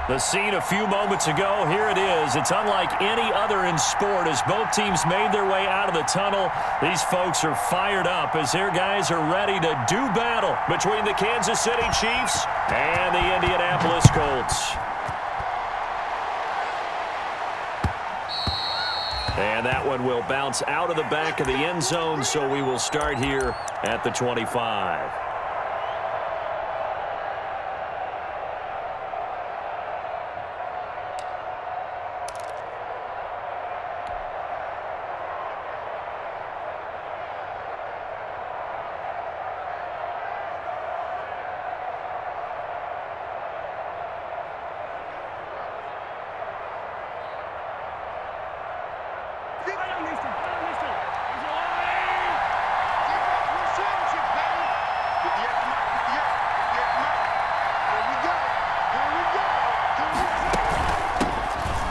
The scene a few moments ago, here it is. It's unlike any other in sport as both teams made their way out of the tunnel. These folks are fired up as their guys are ready to do battle between the Kansas City Chiefs and the Indianapolis Colts. And that one will bounce out of the back of the end zone, so we will start here at the 25.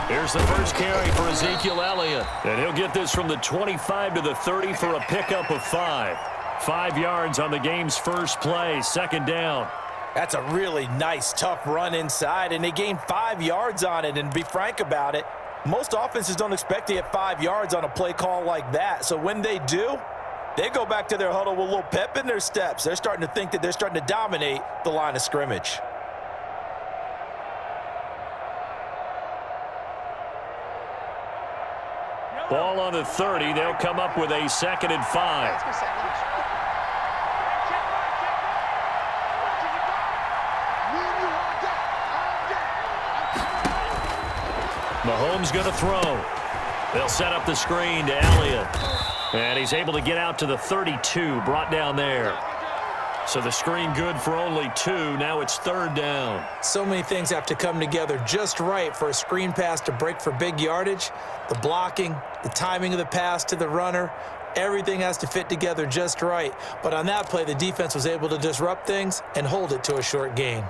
Here's the first carry for Ezekiel Elliott. And he'll get this from the 25 to the 30 for a pickup of 5. 5 yards on the game's first play, second down. That's a really nice, tough run inside, and they gained 5 yards on it. And to be frank about it, most offenses don't expect to get 5 yards on a play call like that. So when they do, they go back to their huddle with a little pep in their steps. They're starting to think that they're starting to dominate the line of scrimmage. Ball on the 30. They'll come up with a 2nd and 5. Mahomes going to throw. They'll set up the screen to Elliott. And he's able to get out to the 32, brought down there. So the screen good for only 2. Now it's 3rd down. So many things have to come together just right for a screen pass to break for big yardage. The blocking, the timing of the pass to the runner, everything has to fit together just right. But on that play, the defense was able to disrupt things and hold it to a short gain.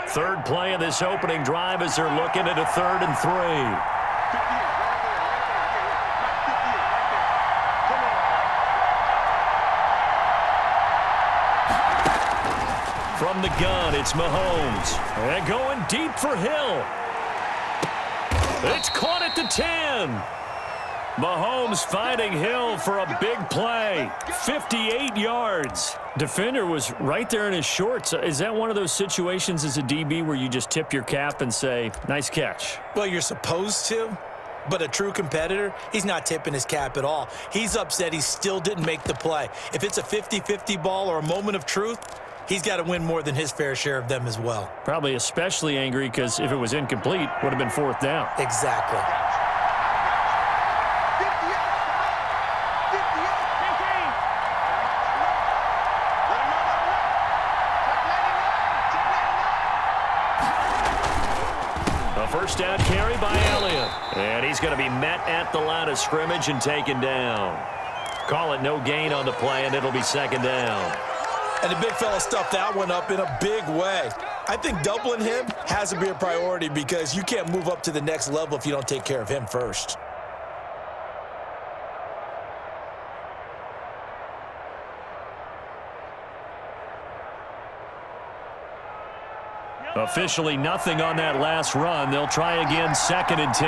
Third play of this opening drive as they're looking at a 3rd and 3. From the gun, it's Mahomes. And going deep for Hill. It's caught at the 10. Mahomes finding Hill for a big play. 58 yards. Defender was right there in his shorts. Is that one of those situations as a DB where you just tip your cap and say, nice catch? Well, you're supposed to, but a true competitor, he's not tipping his cap at all. He's upset he still didn't make the play. If it's a 50-50 ball or a moment of truth, he's got to win more than his fair share of them as well. Probably especially angry because if it was incomplete, would have been 4th down. Exactly. First down carry by Elliott. And he's going to be met at the line of scrimmage and taken down. Call it no gain on the play, and it'll be 2nd down. And the big fella stuffed that one up in a big way. I think doubling him has to be a priority because you can't move up to the next level if you don't take care of him first. Officially nothing on that last run. They'll try again, 2nd and 10.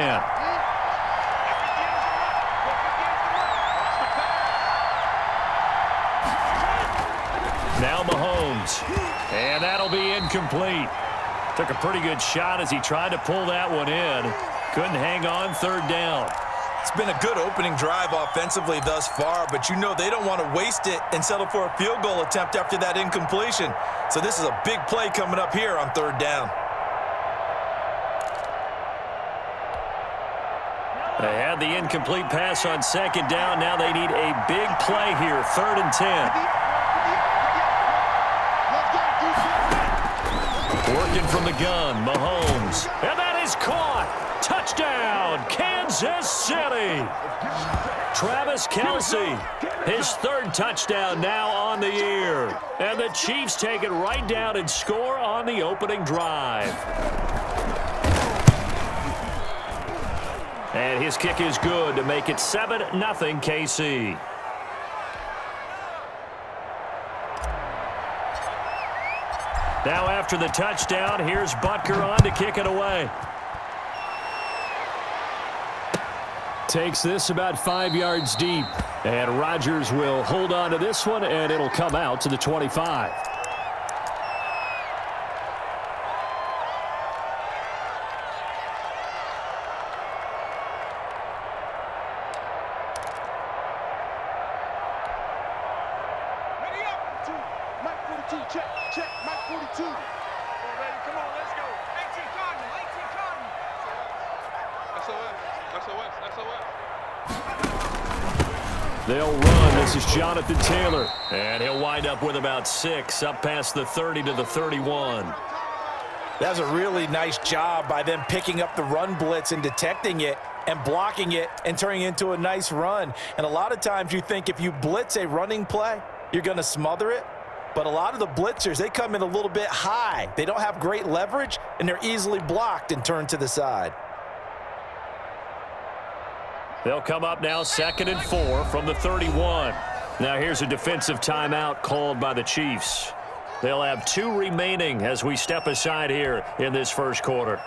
Now Mahomes. And that'll be incomplete. Took a pretty good shot as he tried to pull that one in. Couldn't hang on, 3rd down. It's been a good opening drive offensively thus far, but you know they don't want to waste it and settle for a field goal attempt after that incompletion. So this is a big play coming up here on 3rd down. They had the incomplete pass on 2nd down. Now they need a big play here, 3rd and 10. Working from the gun, Mahomes. And that is caught. Touchdown, Kansas City. Travis Kelce, his 3rd touchdown now on the year. And the Chiefs take it right down and score on the opening drive. And his kick is good to make it 7-0 KC. Now after the touchdown, here's Butker on to kick it away. Takes this about 5 yards deep. And Rodgers will hold on to this one, and it'll come out to the 25. They'll run. This is Jonathan Taylor. And he'll wind up with about 6, up past the 30 to the 31. That was a really nice job by them picking up the run blitz and detecting it and blocking it and turning it into a nice run. And a lot of times you think if you blitz a running play, you're going to smother it. But a lot of the blitzers, they come in a little bit high. They don't have great leverage, and they're easily blocked and turned to the side. They'll come up now 2nd and 4 from the 31. Now here's a defensive timeout called by the Chiefs. They'll have 2 remaining as we step aside here in this first quarter.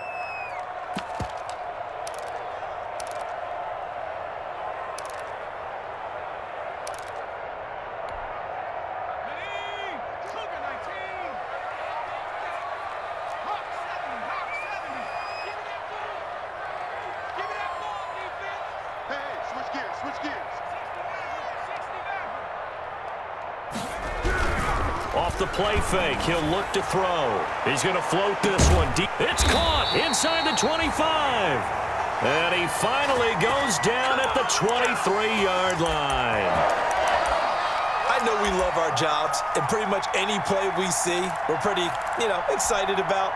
Off the play fake, he'll look to throw. He's going to float this one deep. It's caught inside the 25. And he finally goes down at the 23-yard line. I know we love our jobs, and pretty much any play we see, we're pretty, excited about.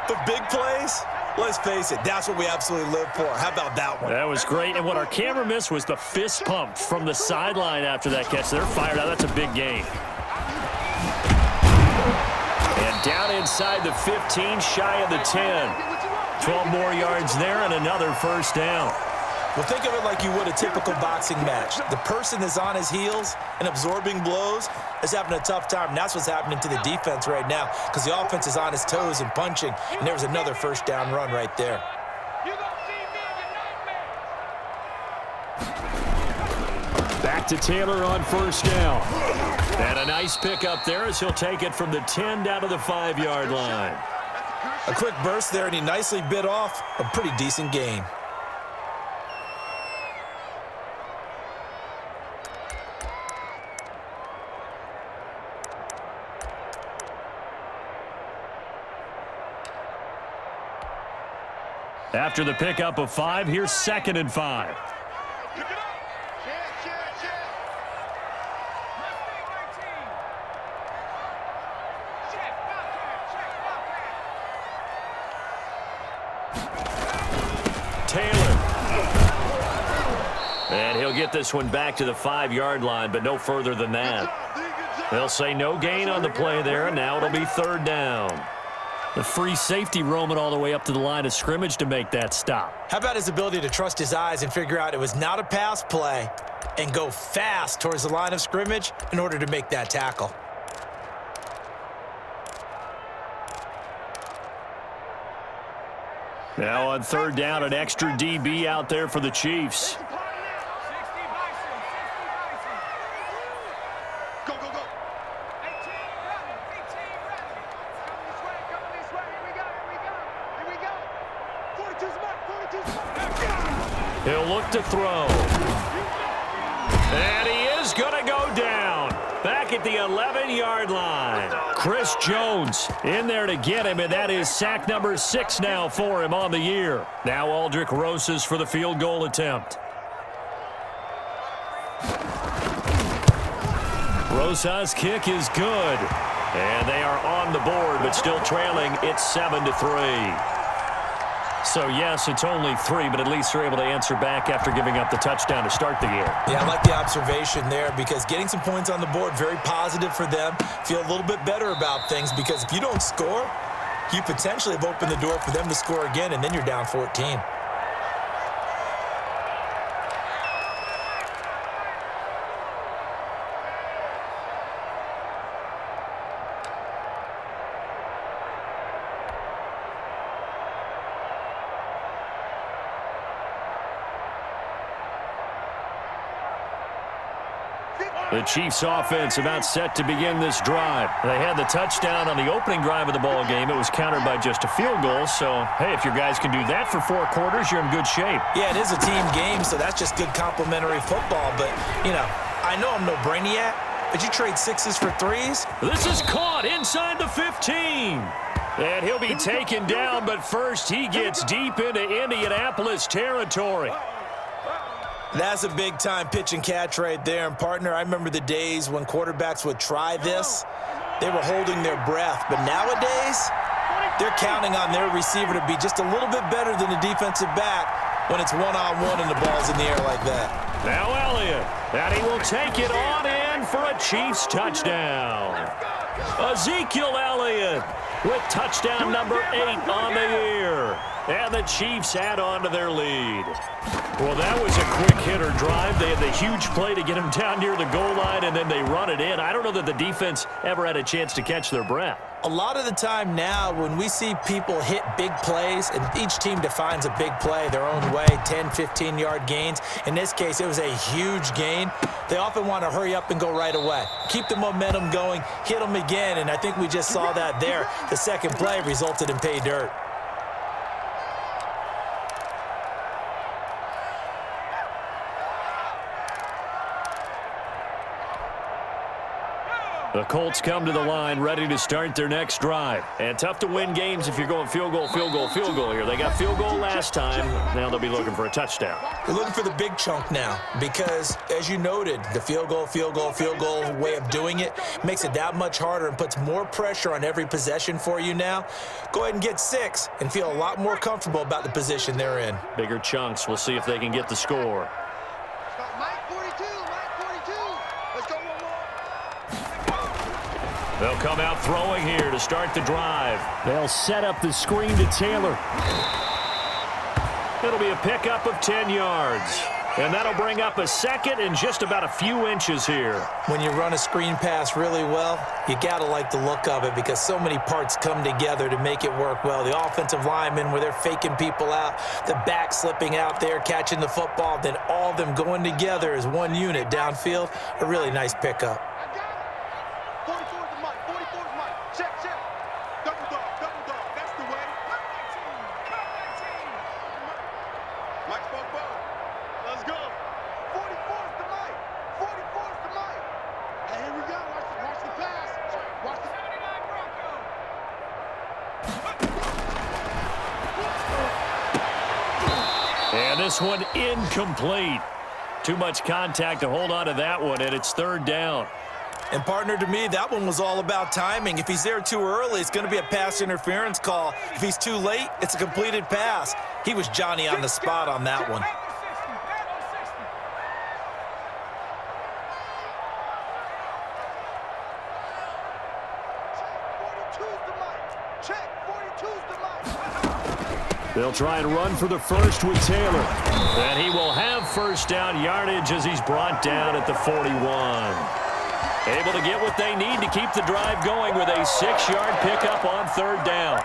But big plays, let's face it, that's what we absolutely live for. How about that one? That was great, and what our camera missed was the fist pump from the sideline after that catch. They're fired out. That's a big gain. And down inside the 15, shy of the 10. 12 more yards there and another first down. Well, think of it like you would a typical boxing match. The person is on his heels and absorbing blows is having a tough time. And that's what's happening to the defense right now because the offense is on his toes and punching. And there was another first down run right there. Back to Taylor on first down. And a nice pickup there as he'll take it from the 10 down to the 5-yard line. A quick burst there, and he nicely bit off a pretty decent gain. After the pickup of 5, here's 2nd and 5. Taylor. And he'll get this one back to the 5-yard line, but no further than that. They'll say no gain on the play there, and now it'll be 3rd down. The free safety roaming all the way up to the line of scrimmage to make that stop. How about his ability to trust his eyes and figure out it was not a pass play and go fast towards the line of scrimmage in order to make that tackle? Now on 3rd down, an extra DB out there for the Chiefs. He'll look to throw. And he is going to go down. Back at the 11-yard line. Chris Jones in there to get him, and that is sack number 6 now for him on the year. Now Aldrick Rosas for the field goal attempt. Rosas' kick is good. And they are on the board, but still trailing. It's 7-3. So, yes, it's only 3, but at least they're able to answer back after giving up the touchdown to start the year. Yeah, I like the observation there because getting some points on the board, very positive for them. Feel a little bit better about things because if you don't score, you potentially have opened the door for them to score again, and then you're down 14. The Chiefs offense about set to begin this drive. They had the touchdown on the opening drive of the ball game. It was countered by just a field goal. So, hey, if your guys can do that for 4 quarters, you're in good shape. Yeah, it is a team game, so that's just good complimentary football. But, you know, I know I'm no brainiac, but you trade 6s for 3s? This is caught inside the 15. And he'll be taken down, but first he gets deep into Indianapolis territory. That's a big-time pitch and catch right there. And, partner, I remember the days when quarterbacks would try this. They were holding their breath. But nowadays, they're counting on their receiver to be just a little bit better than the defensive back when it's one-on-one and the ball's in the air like that. Now Elliott, and he will take it on in for a Chiefs touchdown. Ezekiel Elliott with touchdown number 8 on the year. And the Chiefs add on to their lead. Well, that was a quick hitter drive. They had the huge play to get him down near the goal line, and then they run it in. I don't know that the defense ever had a chance to catch their breath. A lot of the time now when we see people hit big plays, and each team defines a big play their own way, 10, 15-yard gains. In this case, it was a huge gain. They often want to hurry up and go right away. Keep the momentum going, hit them again, and I think we just saw that there. The second play resulted in pay dirt. The Colts come to the line ready to start their next drive. And tough to win games if you're going field goal, field goal, field goal here. They got field goal last time. Now they'll be looking for a touchdown. They're looking for the big chunk now because, as you noted, the field goal, field goal, field goal way of doing it makes it that much harder and puts more pressure on every possession for you now. Go ahead and get 6 and feel a lot more comfortable about the position they're in. Bigger chunks. We'll see if they can get the score. They'll come out throwing here to start the drive. They'll set up the screen to Taylor. It'll be a pickup of 10 yards. And that'll bring up a second and just about a few inches here. When you run a screen pass really well, you got to like the look of it because so many parts come together to make it work well. The offensive linemen where they're faking people out, the back slipping out there, catching the football, then all of them going together as one unit downfield. A really nice pickup. And this one incomplete. Too much contact to hold on to that one, and it's 3rd down. And, partner, to me, that one was all about timing. If he's there too early, it's going to be a pass interference call. If he's too late, it's a completed pass. He was Johnny on the spot on that one. They'll try and run for the first with Taylor. And he will have first down yardage as he's brought down at the 41. Able to get what they need to keep the drive going with a 6-yard pickup on 3rd down.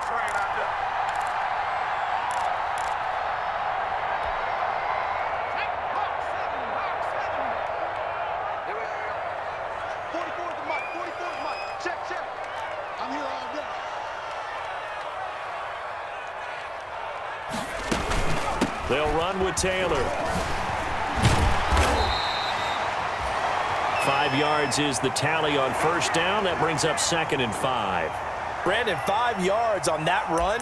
They'll run with Taylor. 5 yards is the tally on first down. That brings up 2nd and 5. Brandon, 5 yards on that run.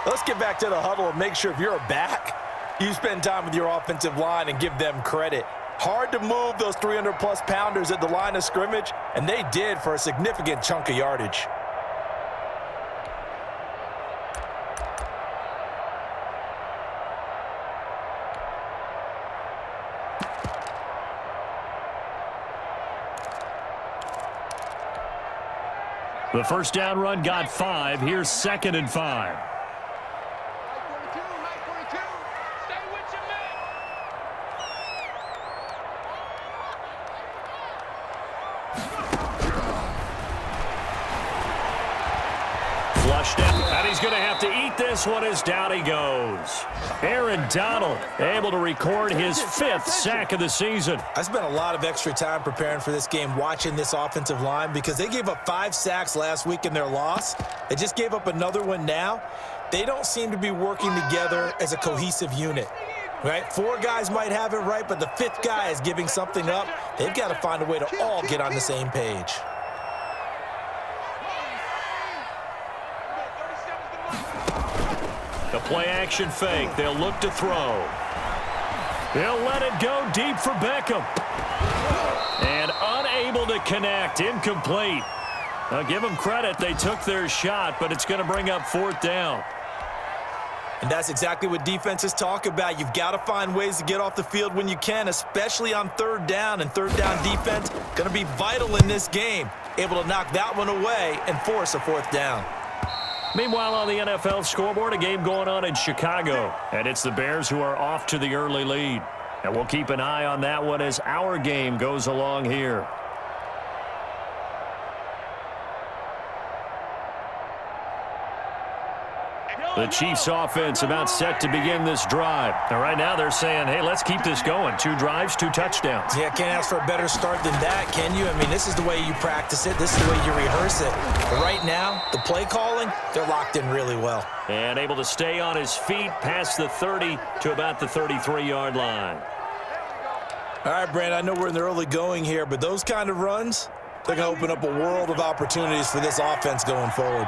Let's get back to the huddle and make sure if you're a back, you spend time with your offensive line and give them credit. Hard to move those 300-plus pounders at the line of scrimmage, and they did for a significant chunk of yardage. The first down run got 5. Here's 2nd and 5. Flushed out, and he's He's going to have to eat this one as down he goes. Aaron Donald able to record his 5th sack of the season. I spent a lot of extra time preparing for this game watching this offensive line because they gave up 5 sacks last week in their loss. They just gave up another one now. They don't seem to be working together as a cohesive unit. Right? 4 guys might have it right, but the 5th guy is giving something up. They've got to find a way to all get on the same page. The play-action fake. They'll look to throw. They'll let it go deep for Beckham. And unable to connect. Incomplete. Now, give them credit. They took their shot, but it's going to bring up 4th down. And that's exactly what defenses talk about. You've got to find ways to get off the field when you can, especially on 3rd down. And 3rd down defense going to be vital in this game. Able to knock that one away and force a 4th down. Meanwhile, on the NFL scoreboard, a game going on in Chicago. And it's the Bears who are off to the early lead. And we'll keep an eye on that one as our game goes along here. The Chiefs offense about set to begin this drive. And right now they're saying, hey, let's keep this going. 2 drives, 2 touchdowns. Yeah, can't ask for a better start than that, can you? I mean, this is the way you practice it. This is the way you rehearse it. But right now, the play calling, they're locked in really well. And able to stay on his feet past the 30 to about the 33-yard line. All right, Brandon, I know we're in the early going here, but those kind of runs, they're going to open up a world of opportunities for this offense going forward.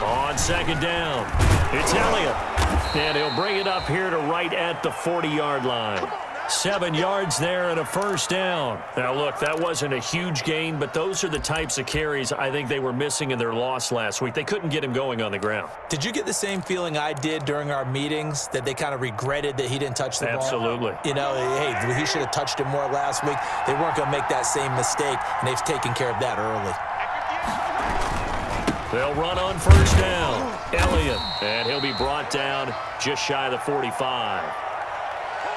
On 2nd down, it's Elliott. And he'll bring it up here to right at the 40-yard line. 7 yards there and a 1st down. Now, look, that wasn't a huge gain, but those are the types of carries I think they were missing in their loss last week. They couldn't get him going on the ground. Did you get the same feeling I did during our meetings, that they kind of regretted that he didn't touch the ball? Absolutely. You know, hey, he should have touched it more last week. They weren't going to make that same mistake, and they've taken care of that early. They'll run on 1st down. Elliott, and he'll be brought down just shy of the 45.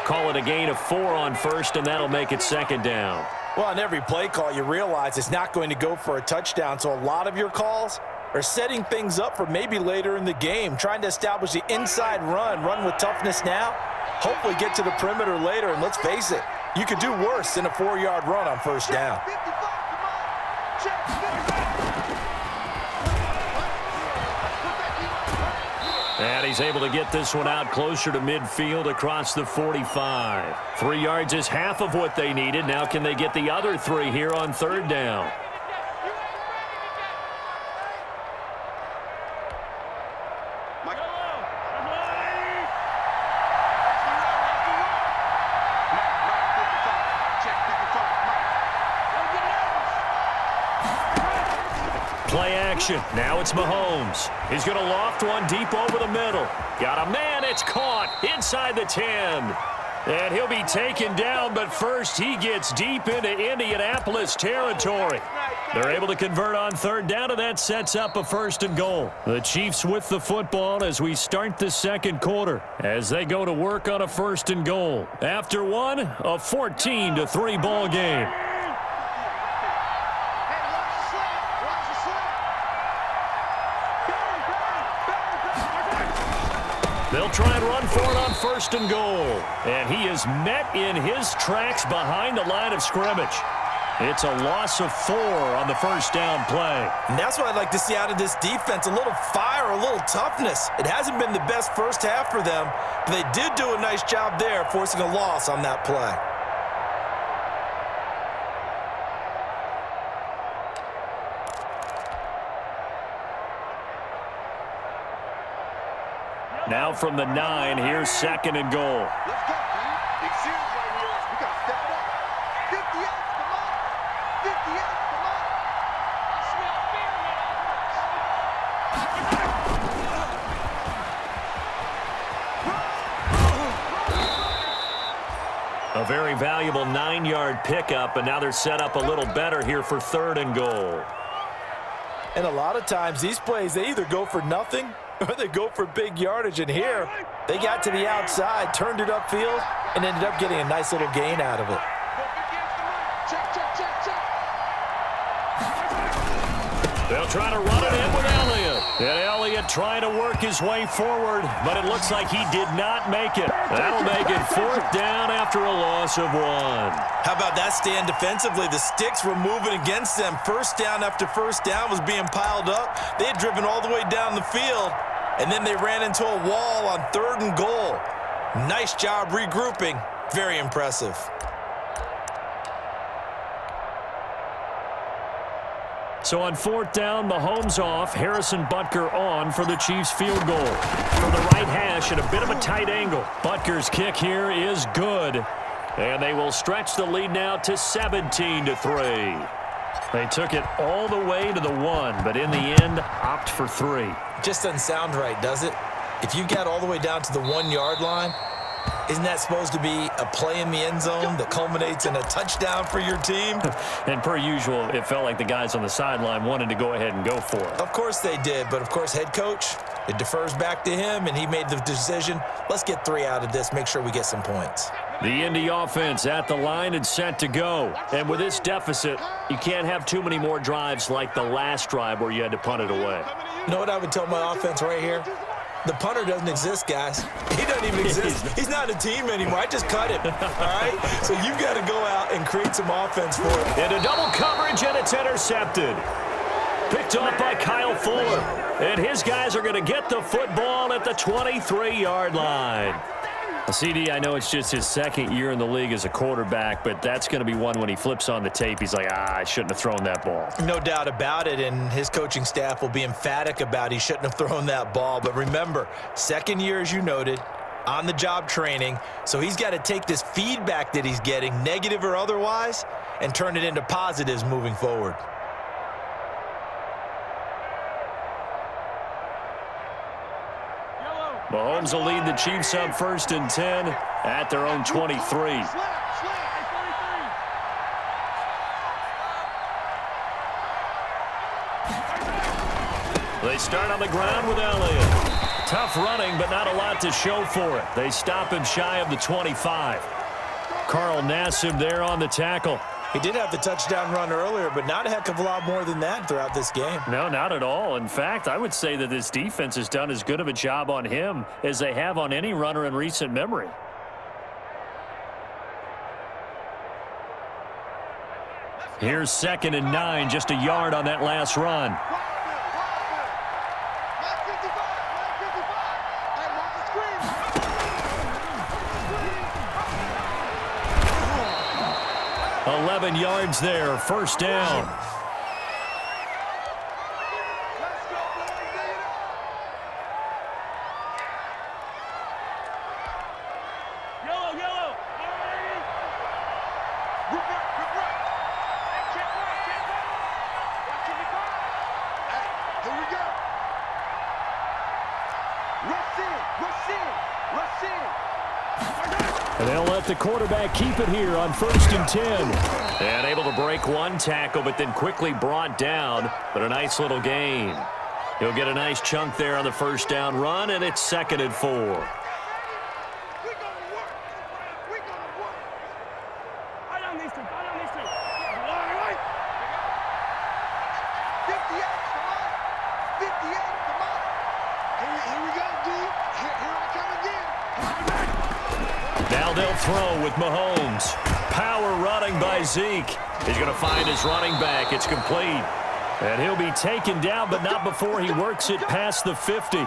Call it a gain of 4 on 1st, and that'll make it 2nd down. Well, on every play call, you realize it's not going to go for a touchdown, so a lot of your calls are setting things up for maybe later in the game, trying to establish the inside run with toughness now, hopefully get to the perimeter later, and let's face it, you could do worse than a 4-yard run on 1st down. And he's able to get this one out closer to midfield across the 45. 3 yards is half of what they needed. Now can they get the other 3 here on 3rd down? Play action. Now it's Mahomes. He's going to loft one deep over the middle. Got a man. It's caught inside the 10. And he'll be taken down, but first he gets deep into Indianapolis territory. They're able to convert on 3rd down, and that sets up a 1st and goal. The Chiefs with the football as we start the 2nd quarter, as they go to work on a 1st and goal. After one, a 14-3 ball game. They'll try and run for it on 1st and goal. And he is met in his tracks behind the line of scrimmage. It's a loss of 4 on the 1st down play. And that's what I'd like to see out of this defense, a little fire, a little toughness. It hasn't been the best first half for them, but they did do a nice job there forcing a loss on that play. Now from the 9, here's 2nd and goal. Let's go, man. Big series right here. We got to step it up. 58, come on. 58, come on. I smell fear now. A very valuable 9-yard pickup, and now they're set up a little better here for 3rd and goal. And a lot of times these plays, they either go for nothing or they go for big yardage. And here, they got to the outside, turned it upfield, and ended up getting a nice little gain out of it. Check, check, check, check. try to run it in with Elliott. And Elliott trying to work his way forward, but it looks like he did not make it. That'll make it 4th down after a loss of 1. How about that stand defensively? The sticks were moving against them. First down after first down was being piled up. They had driven all the way down the field, and then they ran into a wall on 3rd and goal. Nice job regrouping. Very impressive. So on 4th down, Mahomes off, Harrison Butker on for the Chiefs field goal. From the right hash at a bit of a tight angle. Butker's kick here is good. And they will stretch the lead now to 17-3. They took it all the way to the 1, but in the end, opt for 3. Just doesn't sound right, does it? If you got all the way down to the 1-yard line, isn't that supposed to be a play in the end zone that culminates in a touchdown for your team? And per usual, it felt like the guys on the sideline wanted to go ahead and go for it. Of course they did, but of course head coach, it defers back to him, and he made the decision, let's get 3 out of this, make sure we get some points. The Indy offense at the line and set to go. And with this deficit, you can't have too many more drives like the last drive where you had to punt it away. You know what I would tell my offense right here? The punter doesn't exist, guys. He doesn't even exist. He's not a team anymore. I just cut him, all right? So you've got to go out and create some offense for him. Into double coverage, and it's intercepted. Picked off by Kyle Fuller. And his guys are going to get the football at the 23-yard line. CD, I know it's just his 2nd year in the league as a quarterback, but that's going to be one when he flips on the tape, he's like, I shouldn't have thrown that ball. No doubt about it, and his coaching staff will be emphatic about he shouldn't have thrown that ball. But remember, 2nd year, as you noted, on-the-job training, so he's got to take this feedback that he's getting, negative or otherwise, and turn it into positives moving forward. Mahomes will lead the Chiefs up 1st and 10 at their own 23. They start on the ground with Elliott. Tough running, but not a lot to show for it. They stop him shy of the 25. Carl Nassib there on the tackle. He did have the touchdown run earlier, but not a heck of a lot more than that throughout this game. No, not at all. In fact, I would say that this defense has done as good of a job on him as they have on any runner in recent memory. Here's 2nd and 9, just a yard on that last run. 11 yards there, 1st down. And they'll let the quarterback keep it here on 1st and 10. And able to break one tackle, but then quickly brought down. But a nice little gain. He'll get a nice chunk there on the 1st down run, and it's 2nd and 4. Now they'll throw with Mahomes. Power running by Zeke. He's going to find his running back. It's complete. And he'll be taken down, but not before he works it past the 50.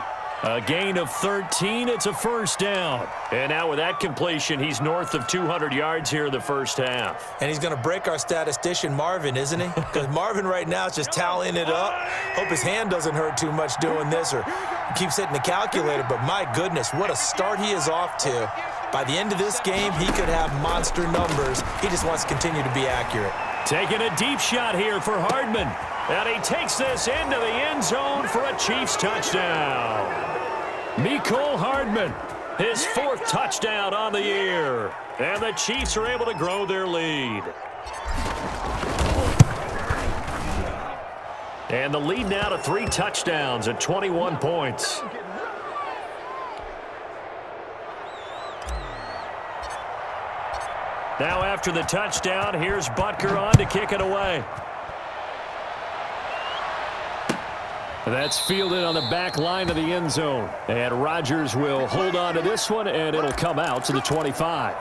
A gain of 13. It's a 1st down. And now with that completion, he's north of 200 yards here in the 1st half. And he's going to break our statistician, Marvin, isn't he? Because Marvin right now is just tallying it up. Hope his hand doesn't hurt too much doing this, or he keeps hitting the calculator. But my goodness, what a start he is off to. By the end of this game, he could have monster numbers. He just wants to continue to be accurate. Taking a deep shot here for Hardman. And he takes this into the end zone for a Chiefs touchdown. Mecole Hardman, his 4th touchdown on the year. And the Chiefs are able to grow their lead. And the lead now to 3 touchdowns at 21 points. Now after the touchdown, here's Butker on to kick it away. That's fielded on the back line of the end zone. And Rodgers will hold on to this one, and it'll come out to the 25.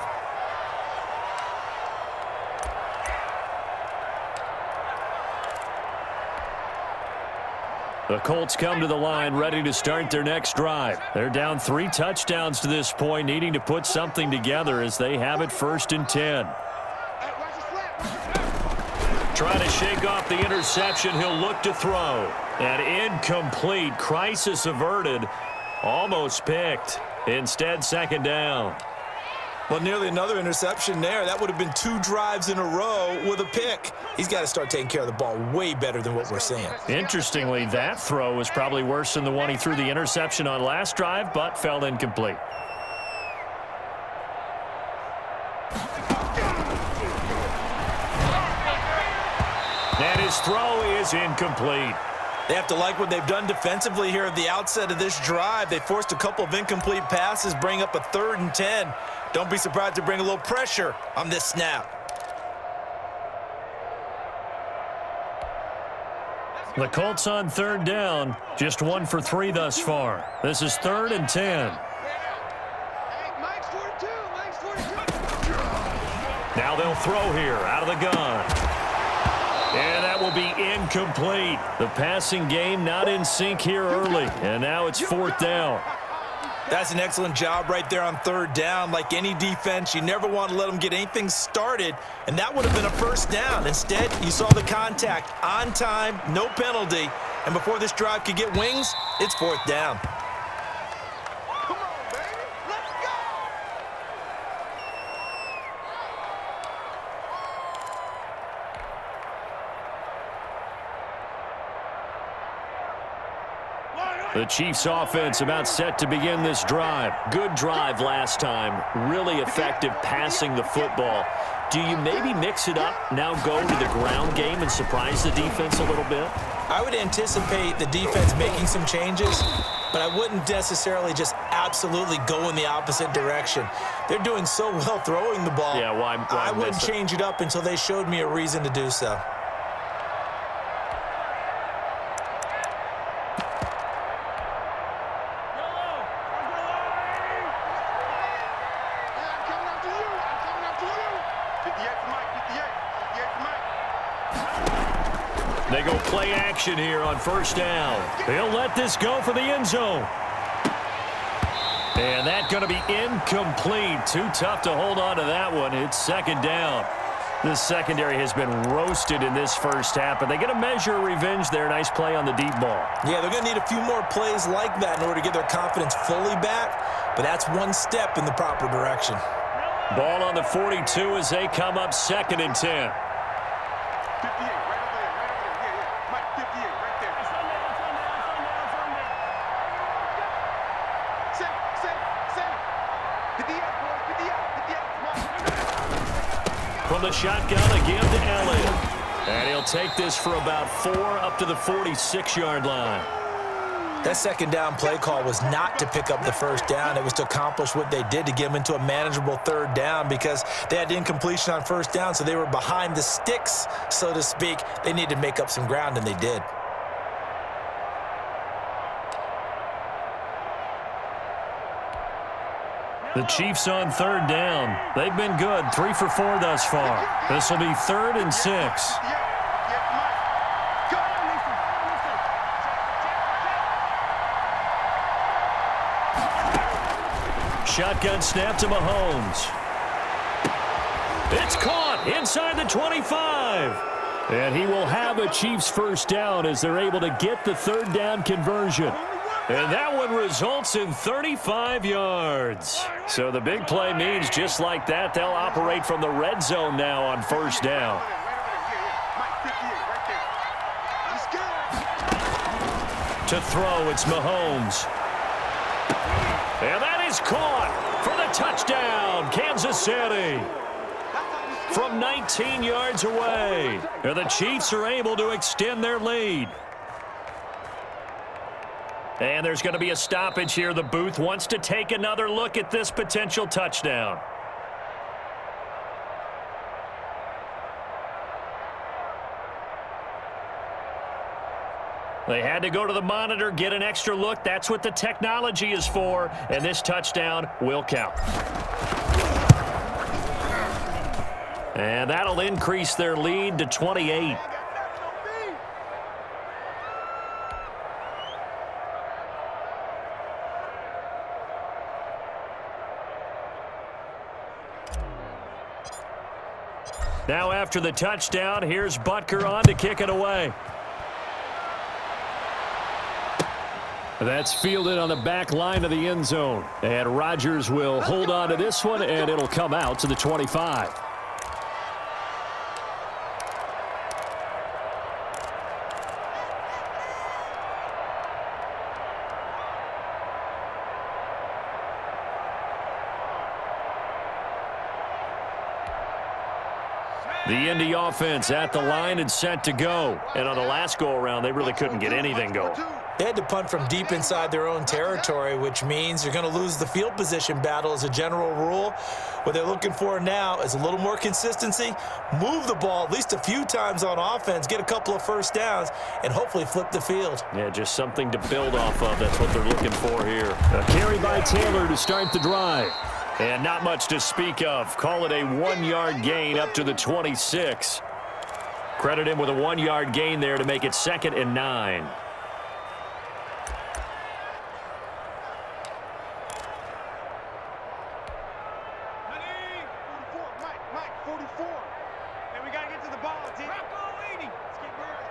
The Colts come to the line ready to start their next drive. They're down 3 touchdowns to this point, needing to put something together as they have it 1st and 10. Trying to shake off the interception. He'll look to throw. An incomplete. Crisis averted. Almost picked. Instead, 2nd down. Well, nearly another interception there. That would have been 2 drives in a row with a pick. He's got to start taking care of the ball way better than what we're seeing. Interestingly, that throw was probably worse than the one he threw the interception on last drive, but fell incomplete. And his throw is incomplete. They have to like what they've done defensively here at the outset of this drive. They forced a couple of incomplete passes, bring up a 3rd and 10. Don't be surprised to bring a little pressure on this snap. The Colts on 3rd down, just 1 for 3 thus far. This is 3rd and 10. Now they'll throw here out of the gun. And that will be incomplete. The passing game not in sync here early. And now it's 4th down. That's an excellent job right there on 3rd down. Like any defense, you never want to let them get anything started, and that would have been a 1st down. Instead, you saw the contact on time, no penalty, and before this drive could get wings, it's 4th down. Come on, baby. Let's go. The Chiefs offense about set to begin this drive. Good drive last time. Really effective passing the football. Do you maybe mix it up, now go to the ground game and surprise the defense a little bit? I would anticipate the defense making some changes, but I wouldn't necessarily just absolutely go in the opposite direction. They're doing so well throwing the ball. Yeah, why I wouldn't change it up until they showed me a reason to do so. They go play action here on 1st down. He'll let this go for the end zone. And that's going to be incomplete. Too tough to hold on to that one. It's 2nd down. The secondary has been roasted in this first half, but they get a measure of revenge there. Nice play on the deep ball. Yeah, they're going to need a few more plays like that in order to get their confidence fully back, but that's one step in the proper direction. Ball on the 42 as they come up 2nd and 10. 58. From the shotgun again to Elliott. And he'll take this for about 4 up to the 46-yard line. That 2nd down play call was not to pick up the 1st down. It was to accomplish what they did to get them into a manageable 3rd down because they had incompletion on 1st down, so they were behind the sticks, so to speak. They needed to make up some ground, and they did. The Chiefs on 3rd down. They've been good, 3 for 4 thus far. This will be 3rd and 6. Shotgun snap to Mahomes. It's caught inside the 25. And he will have a Chiefs 1st down as they're able to get the 3rd down conversion. And that one results in 35 yards. So the big play means just like that, they'll operate from the red zone now on 1st down. To throw, it's Mahomes. And that is caught for the touchdown, Kansas City. From 19 yards away, and the Chiefs are able to extend their lead. And there's going to be a stoppage here. The booth wants to take another look at this potential touchdown. They had to go to the monitor, get an extra look. That's what the technology is for, and this touchdown will count. And that'll increase their lead to 28. Now after the touchdown, here's Butker on to kick it away. That's fielded on the back line of the end zone. And Rodgers will hold on to this one, and it'll come out to the 25. The Indy offense at the line and set to go. And on the last go-around, they really couldn't get anything going. They had to punt from deep inside their own territory, which means you're going to lose the field position battle as a general rule. What they're looking for now is a little more consistency, move the ball at least a few times on offense, get a couple of first downs, and hopefully flip the field. Yeah, just something to build off of. That's what they're looking for here. A carry by Taylor to start the drive. And not much to speak of. Call it a 1-yard gain up to the 26. Credit him with a 1-yard gain there to make it 2nd and 9. Mike, 44. And we got to get to the ball, team. Let's get burgers.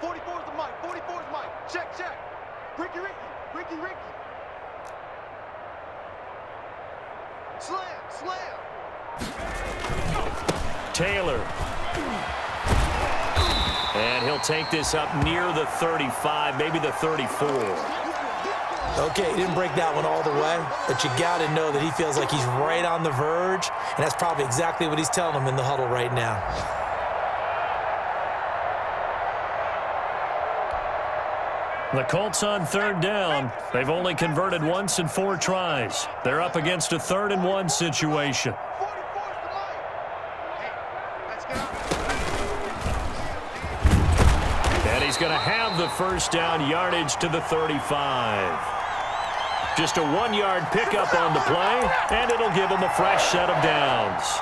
44 is the Mike. 44 is Mike. Check. Ricky. Slam. Taylor. And he'll take this up near the 35, maybe the 34. Okay, he didn't break that one all the way, but you got to know that he feels like he's right on the verge, and that's probably exactly what he's telling them in the huddle right now. The Colts on 3rd down. They've only converted once in 4 tries. They're up against a 3rd and 1 situation. 44 is the Mike. Hey, let's get up. And he's going to have the first down, yardage to the 35. Just a 1-yard pickup on the play, and it'll give him a fresh set of downs.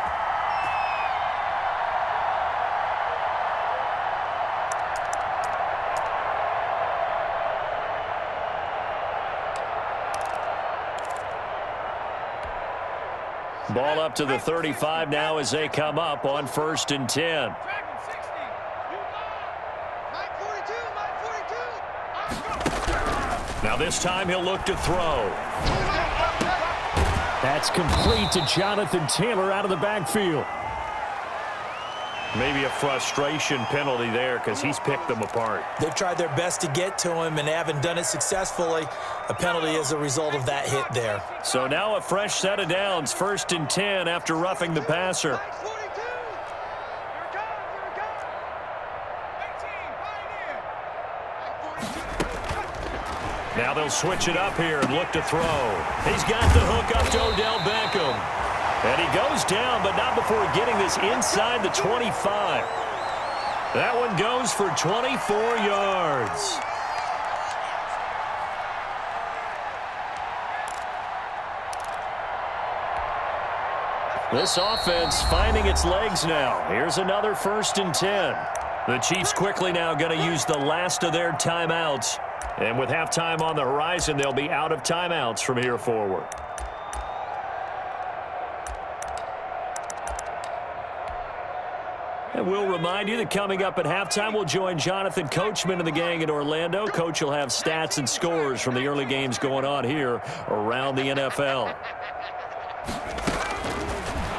Ball up to the 35 now as they come up on 1st and 10. Now this time he'll look to throw. That's complete to Jonathan Taylor out of the backfield. Maybe a frustration penalty there because he's picked them apart. They've tried their best to get to him and haven't done it successfully. A penalty as a result of that hit there. So now a fresh set of downs, 1st and 10 after roughing the passer. Now they'll switch it up here and look to throw. He's got the hook up to Odell Beckham. And he goes down, but not before getting this inside the 25. That one goes for 24 yards. This offense finding its legs now. Here's another 1st and 10. The Chiefs quickly now going to use the last of their timeouts. And with halftime on the horizon, they'll be out of timeouts from here forward. And we'll remind you that coming up at halftime, we'll join Jonathan Coachman and the gang in Orlando. Coach will have stats and scores from the early games going on here around the NFL.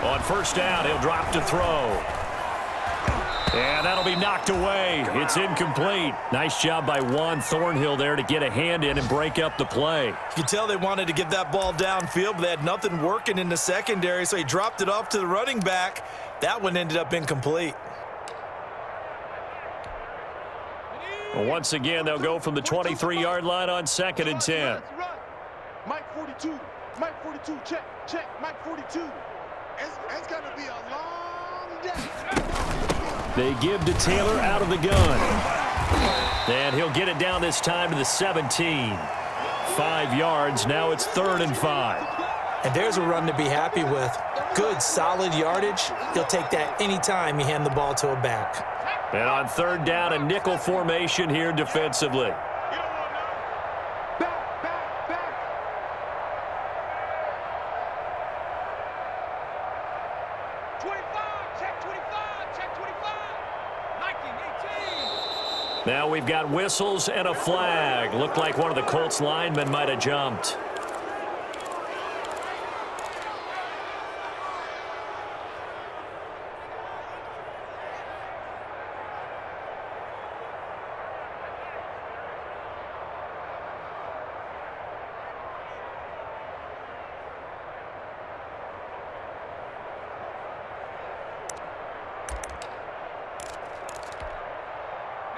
On 1st down, he'll drop to throw. And that'll be knocked away. It's incomplete. Nice job by Juan Thornhill there to get a hand in and break up the play. You can tell they wanted to get that ball downfield, but they had nothing working in the secondary, so he dropped it off to the running back. That one ended up incomplete. Well, once again, they'll go from the 23-yard line on 2nd and 10. Mike 42. Mike 42. Check. Mike 42. It's going to be a long day. They give to Taylor out of the gun. And he'll get it down this time to the 17. 5 yards. Now it's 3rd and 5. And there's a run to be happy with. Good, solid yardage. He'll take that anytime you hand the ball to a back. And on 3rd down, a nickel formation here defensively. Now we've got whistles and a flag. Looked like one of the Colts linemen might have jumped.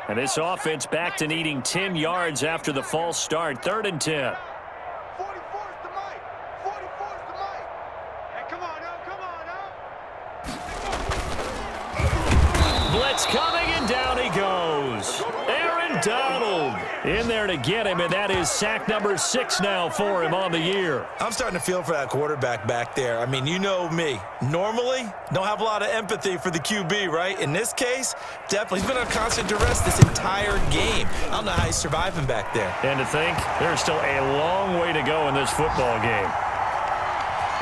And this offense back to needing 10 yards after the false start. 3rd and 10. 44's the mic. 44's the mic. Hey, come on now. Blitz coming, and down he goes. Aaron Donald in there to get him, and that is sack number 6 now for him on the year. I'm starting to feel for that quarterback back there. I mean, you know me. Normally, don't have a lot of empathy for the QB, right? In this case, definitely. He's been under constant duress this entire game. I don't know how he's surviving back there. And to think, there's still a long way to go in this football game.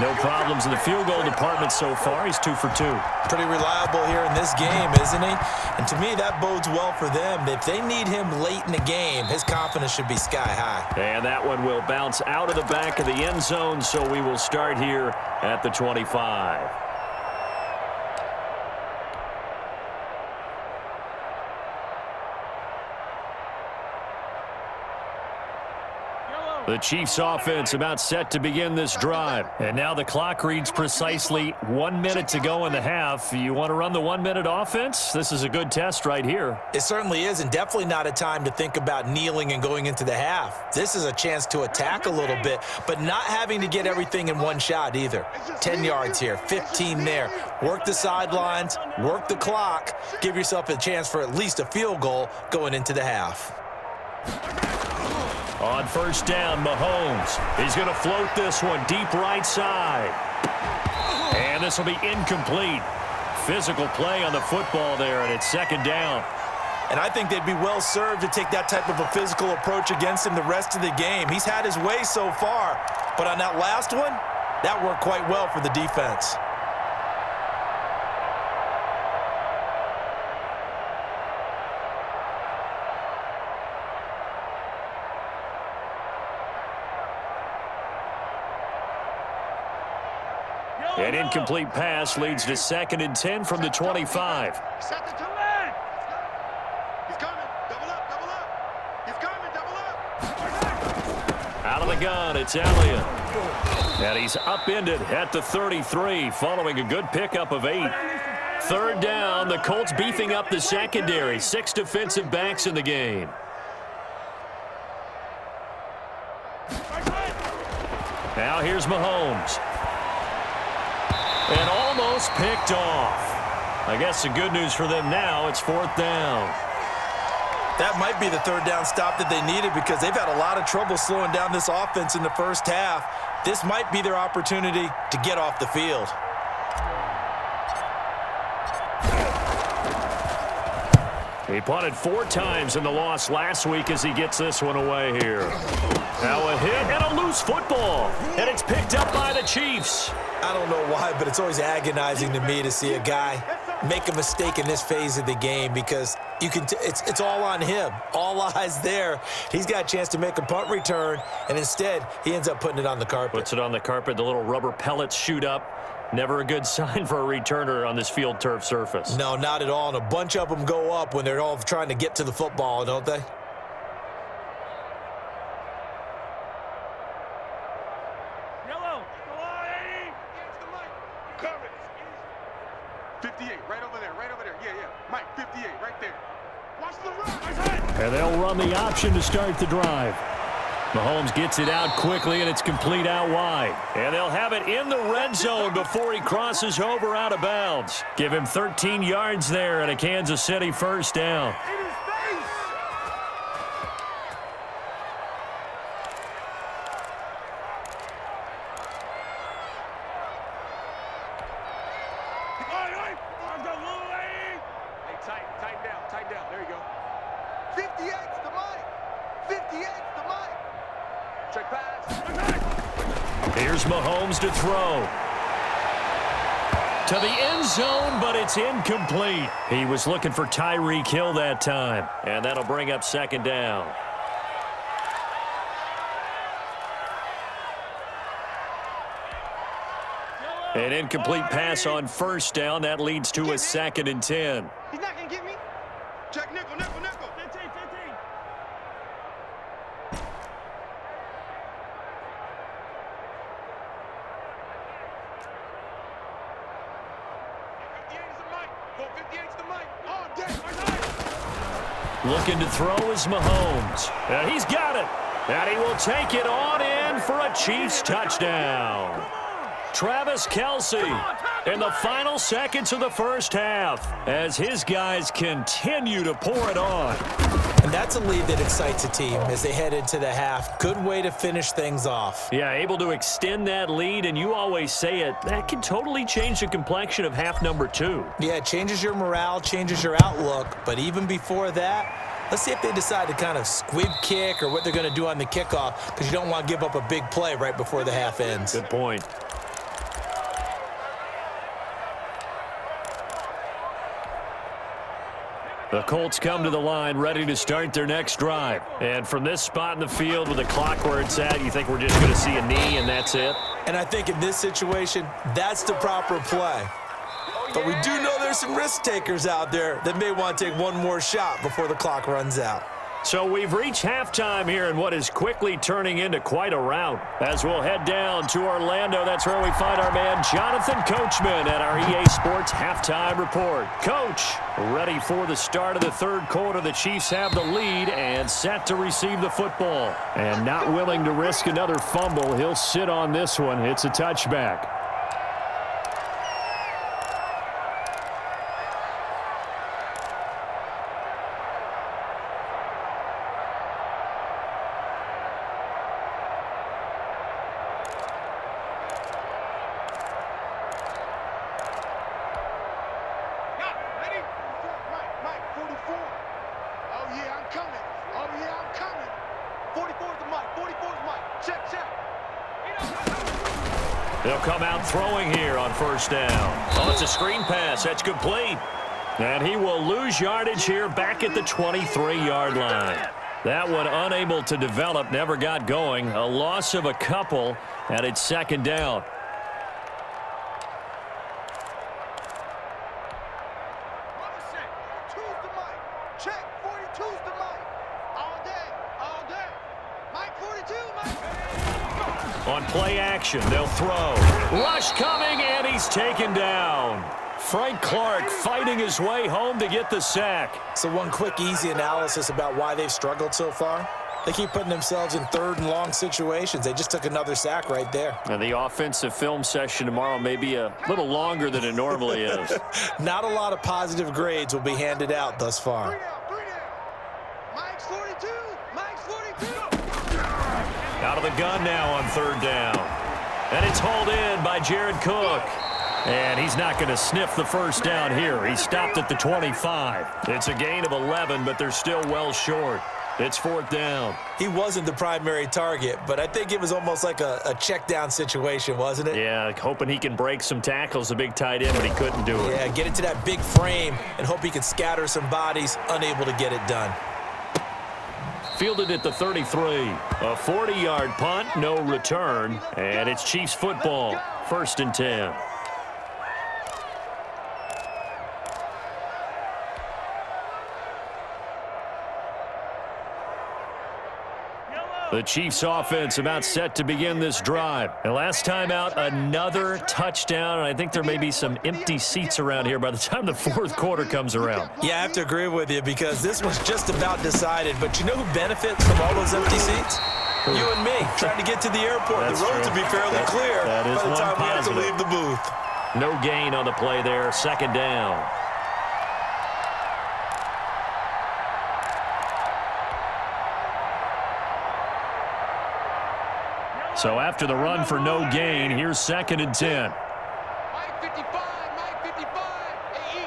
No problems in the field goal department so far. He's 2 for 2. Pretty reliable here in this game, isn't he? And to me, that bodes well for them. If they need him late in the game, his confidence should be sky high. And that one will bounce out of the back of the end zone, so we will start here at the 25. The Chiefs offense about set to begin this drive. And now the clock reads precisely 1 minute to go in the half. You want to run the 1 minute offense? This is a good test right here. It certainly is, and definitely not a time to think about kneeling and going into the half. This is a chance to attack a little bit, but not having to get everything in one shot either. 10 yards here, 15 there. Work the sidelines, work the clock, give yourself a chance for at least a field goal going into the half. On 1st down, Mahomes. He's going to float this one deep right side. And this will be incomplete. Physical play on the football there, and it's 2nd down. And I think they'd be well served to take that type of a physical approach against him the rest of the game. He's had his way so far, but on that last one, that worked quite well for the defense. An incomplete pass leads to 2nd and 10 from the 25. Set the man. He's coming. Double up, double up. He's coming, double up. Out of the gun, it's Elliott. And he's upended at the 33 following a good pickup of 8. 3rd down, the Colts beefing up the secondary. 6 defensive backs in the game. Now here's Mahomes. And almost picked off. I guess the good news for them now, it's 4th down. That might be the 3rd down stop that they needed because they've had a lot of trouble slowing down this offense in the first half. This might be their opportunity to get off the field. He punted 4 times in the loss last week as he gets this one away here. Now a hit and a loose football. And it's picked up by the Chiefs. I don't know why, but it's always agonizing to me to see a guy make a mistake in this phase of the game because you can. It's all on him. All eyes there. He's got a chance to make a punt return, and instead he ends up putting it on the carpet. Puts it on the carpet. The little rubber pellets shoot up. Never a good sign for a returner on this field turf surface. No, not at all. And a bunch of them go up when they're all trying to get to the football, don't they? Yellow. Come on, 80. It's the mic. Cover it. 58, right over there, right over there. Yeah, yeah. Mike, 58, right there. Watch the run. And they'll run the option to start the drive. Mahomes gets it out quickly, and it's complete out wide. And they'll have it in the red zone before he crosses over out of bounds. Give him 13 yards there and a Kansas City first down. Tighten down. There you go. 58's the mic. 58's the mic. Check pass. Here's Mahomes to throw. To the end zone, but it's incomplete. He was looking for Tyreek Hill that time. And that'll bring up second down. An incomplete pass on first down. That leads to a 2nd and 10. He's not going to get me. Check nickel. 15. Looking to throw is Mahomes. And he's got it. And he will take it on in for a Chiefs touchdown. Travis Kelce in the final seconds of the first half as his guys continue to pour it on. And that's a lead that excites a team as they head into the half. Good way to finish things off. Yeah, able to extend that lead, and you always say it, that can totally change the complexion of half number 2. Yeah, it changes your morale, changes your outlook, but even before that, let's see if they decide to kind of squib kick or what they're going to do on the kickoff, because you don't want to give up a big play right before the half ends. Good point. The Colts come to the line ready to start their next drive. And from this spot in the field with the clock where it's at, you think we're just going to see a knee and that's it? And I think in this situation, that's the proper play. But we do know there's some risk takers out there that may want to take one more shot before the clock runs out. So we've reached halftime here in what is quickly turning into quite a rout. As we'll head down to Orlando, that's where we find our man Jonathan Coachman at our EA Sports Halftime Report. Coach, ready for the start of the third quarter. The Chiefs have the lead and set to receive the football. And not willing to risk another fumble, he'll sit on this one. It's a touchback. They'll come out throwing here on first down. Oh, it's a screen pass. That's complete. And he will lose yardage here back at the 23-yard line. That one unable to develop, never got going. A loss of a couple, and it's second down. On play action, they'll throw. Rush coming, and he's taken down. Frank Clark fighting his way home to get the sack. So one quick, easy analysis about why they've struggled so far. They keep putting themselves in third and long situations. They just took another sack right there. And the offensive film session tomorrow may be a little longer than it normally is. Not a lot of positive grades will be handed out thus far. Mike's 42. Mike's 42. Out of the gun now on third down. And it's hauled in by Jared Cook. And he's not going to sniff the first down here. He stopped at the 25. It's a gain of 11, but they're still well short. It's fourth down. He wasn't the primary target, but I think it was almost like a check down situation, wasn't it? Yeah, hoping he can break some tackles, a big tight end, but he couldn't do it. Yeah, get into that big frame and hope he can scatter some bodies, unable to get it done. Fielded at the 33. A 40-yard punt, no return, and it's Chiefs football. First and 10. The Chiefs offense about set to begin this drive. And last time out, another touchdown. And I think there may be some empty seats around here by the time the fourth quarter comes around. Yeah, I have to agree with you because this was just about decided. But you know who benefits from all those empty seats? You and me, trying to get to the airport. The roads will be fairly clear by the time we have to leave the booth. No gain on the play there, second down. So after the run for no gain, here's 2nd and 10. Mike 55, Mike 55. Hey,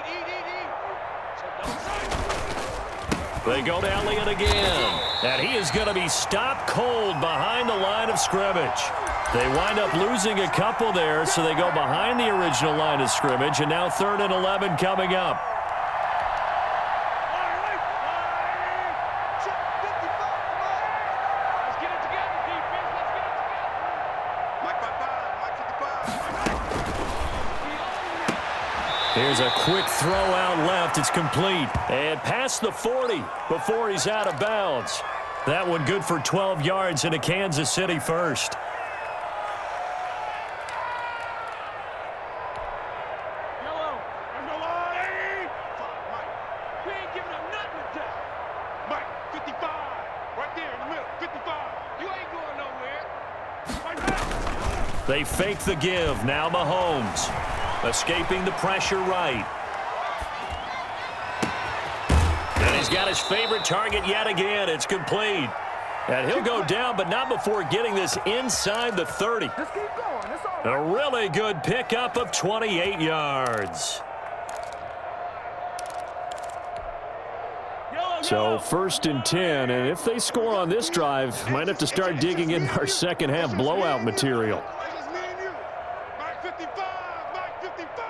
eat. They go to Elliott again. And he is going to be stopped cold behind the line of scrimmage. They wind up losing a couple there, so they go behind the original line of scrimmage, and now 3rd and 11 coming up. Here's a quick throw out left. It's complete. And past the 40 before he's out of bounds. That one good for 12 yards into Kansas City first. Yellow. There's no line. Mike. We ain't giving up nothing today. Mike, 55. Right there in the middle. 55. You ain't going nowhere. They fake the give. Now Mahomes. Escaping the pressure right. And he's got his favorite target yet again. It's complete. And he'll go down, but not before getting this inside the 30. Just keep going. It's all right. A really good pickup of 28 yards. So 1st and 10, and if they score on this drive, might have to start digging in our second half blowout material. Mike 55. Mike 55.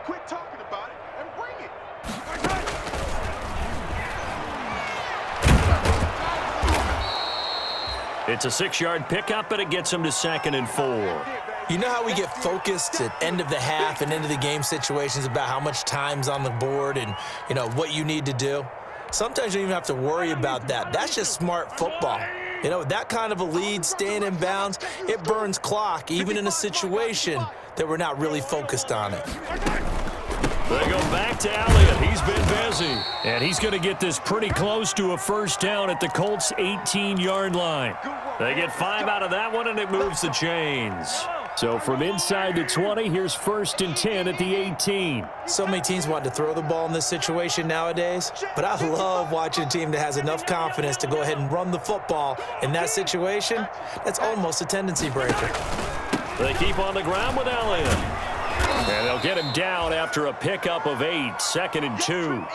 Quit talking about it and bring it. It's a 6-yard pickup, and it gets him to 2nd and 4. You know how we get focused at end of the half and end of the game situations about how much time's on the board and, you know, what you need to do? Sometimes you don't even have to worry about that. That's just smart football. You know, that kind of a lead, staying in bounds, it burns clock, even in a situation that we're not really focused on it. They go back to Elliott. He's been busy. And he's going to get this pretty close to a first down at the Colts' 18-yard line. They get 5 out of that one, and it moves the chains. So from inside the 20, here's 1st and 10 at the 18. So many teams want to throw the ball in this situation nowadays, but I love watching a team that has enough confidence to go ahead and run the football in that situation. That's almost a tendency breaker. They keep on the ground with Elliott. And they'll get him down after a pickup of 8, 2nd and 2.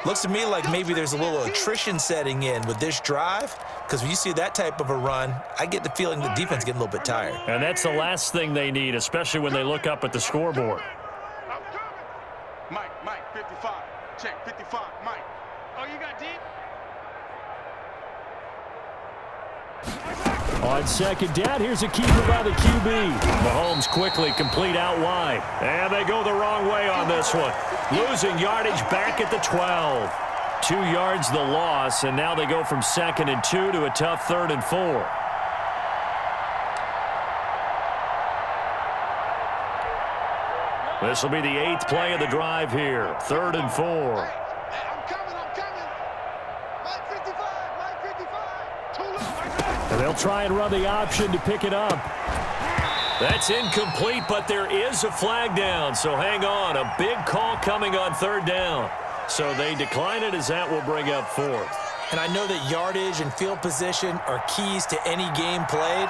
Looks to me like maybe there's a little attrition setting in with this drive, because when you see that type of a run, I get the feeling the defense getting a little bit tired. And that's the last thing they need, especially when they look up at the scoreboard. Mike 55. Check 55. Mike. Oh, you got deep? On 2nd down, here's a keeper by the QB. Mahomes quickly complete out wide. And they go the wrong way on this one. Losing yardage back at the 12. 2 yards the loss, and now they go from 2nd and 2 to a tough 3rd and 4. This will be the 8th play of the drive here. 3rd and 4. I'm coming. Mike 55. Too low. And they'll try and run the option to pick it up. That's incomplete, but there is a flag down, so hang on. A big call coming on 3rd down. So they decline it, as that will bring up 4th. And I know that yardage and field position are keys to any game played,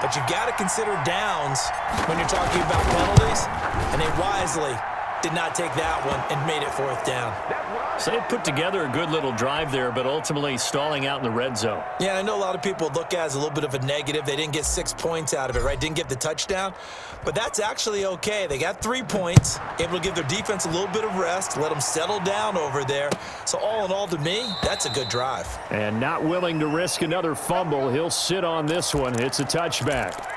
but you've got to consider downs when you're talking about penalties, and they wisely did not take that one and made it 4th down. So they put together a good little drive there, but ultimately stalling out in the red zone. Yeah, I know a lot of people look at it as a little bit of a negative. They didn't get 6 points out of it, right? Didn't get the touchdown. But that's actually okay. They got 3 points, able to give their defense a little bit of rest, let them settle down over there. So all in all, to me, that's a good drive. And not willing to risk another fumble, he'll sit on this one. It's a touchback.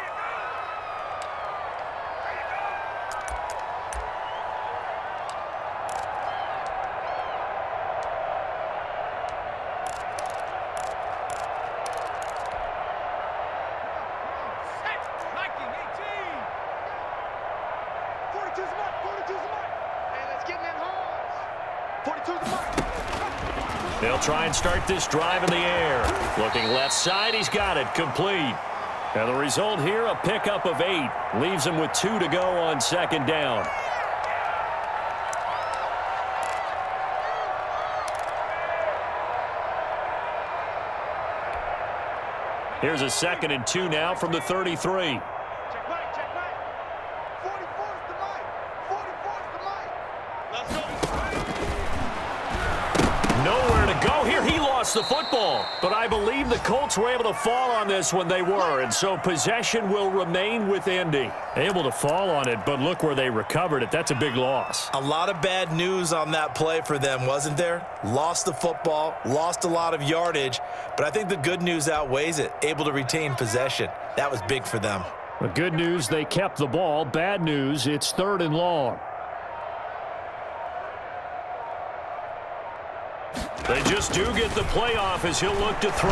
They'll try and start this drive in the air. Looking left side, he's got it, complete. And the result here, a pickup of 8. Leaves him with 2 to go on second down. Here's a 2nd and 2 now from the 33. Check right, check right. 44's the mic. 44's the mic. Let's go. Nowhere to go here. He lost the football. But I believe the Colts were able to fall on this when they were. And so possession will remain with Indy. Able to fall on it, but look where they recovered it. That's a big loss. A lot of bad news on that play for them, wasn't there? Lost the football, lost a lot of yardage, but I think the good news outweighs it. Able to retain possession. That was big for them. The good news, they kept the ball. Bad news, it's 3rd and long. They just do get the play off as he'll look to throw.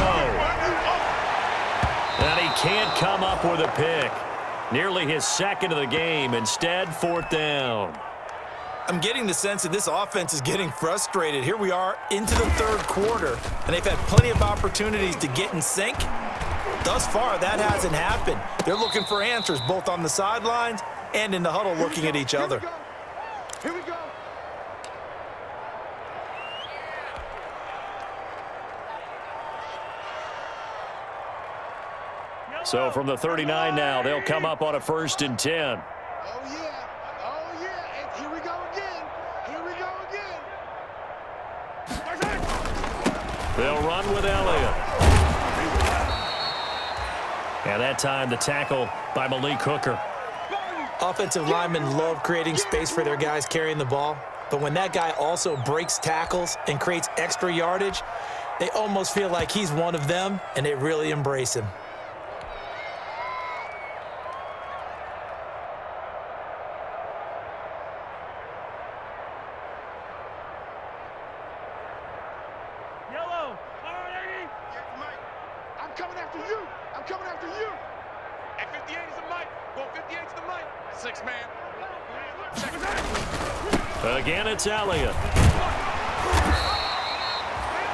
And he can't come up with a pick. Nearly his 2nd of the game. Instead, 4th down. I'm getting the sense that this offense is getting frustrated. Here we are into the 3rd quarter, and they've had plenty of opportunities to get in sync. Thus far, that hasn't happened. They're looking for answers both on the sidelines and in the huddle looking at each other. Here we go. So from the 39 now, they'll come up on a 1st and 10. Oh, yeah. Oh, yeah. And here we go again. Here we go again. They'll run with Elliott. And that time, the tackle by Malik Hooker. Offensive linemen love creating space for their guys carrying the ball, but when that guy also breaks tackles and creates extra yardage, they almost feel like he's one of them, and they really embrace him. Coming after you. I'm coming after you. And 58 is the mic. Well, 58's the mic. 6 man. Again, it's Elliott.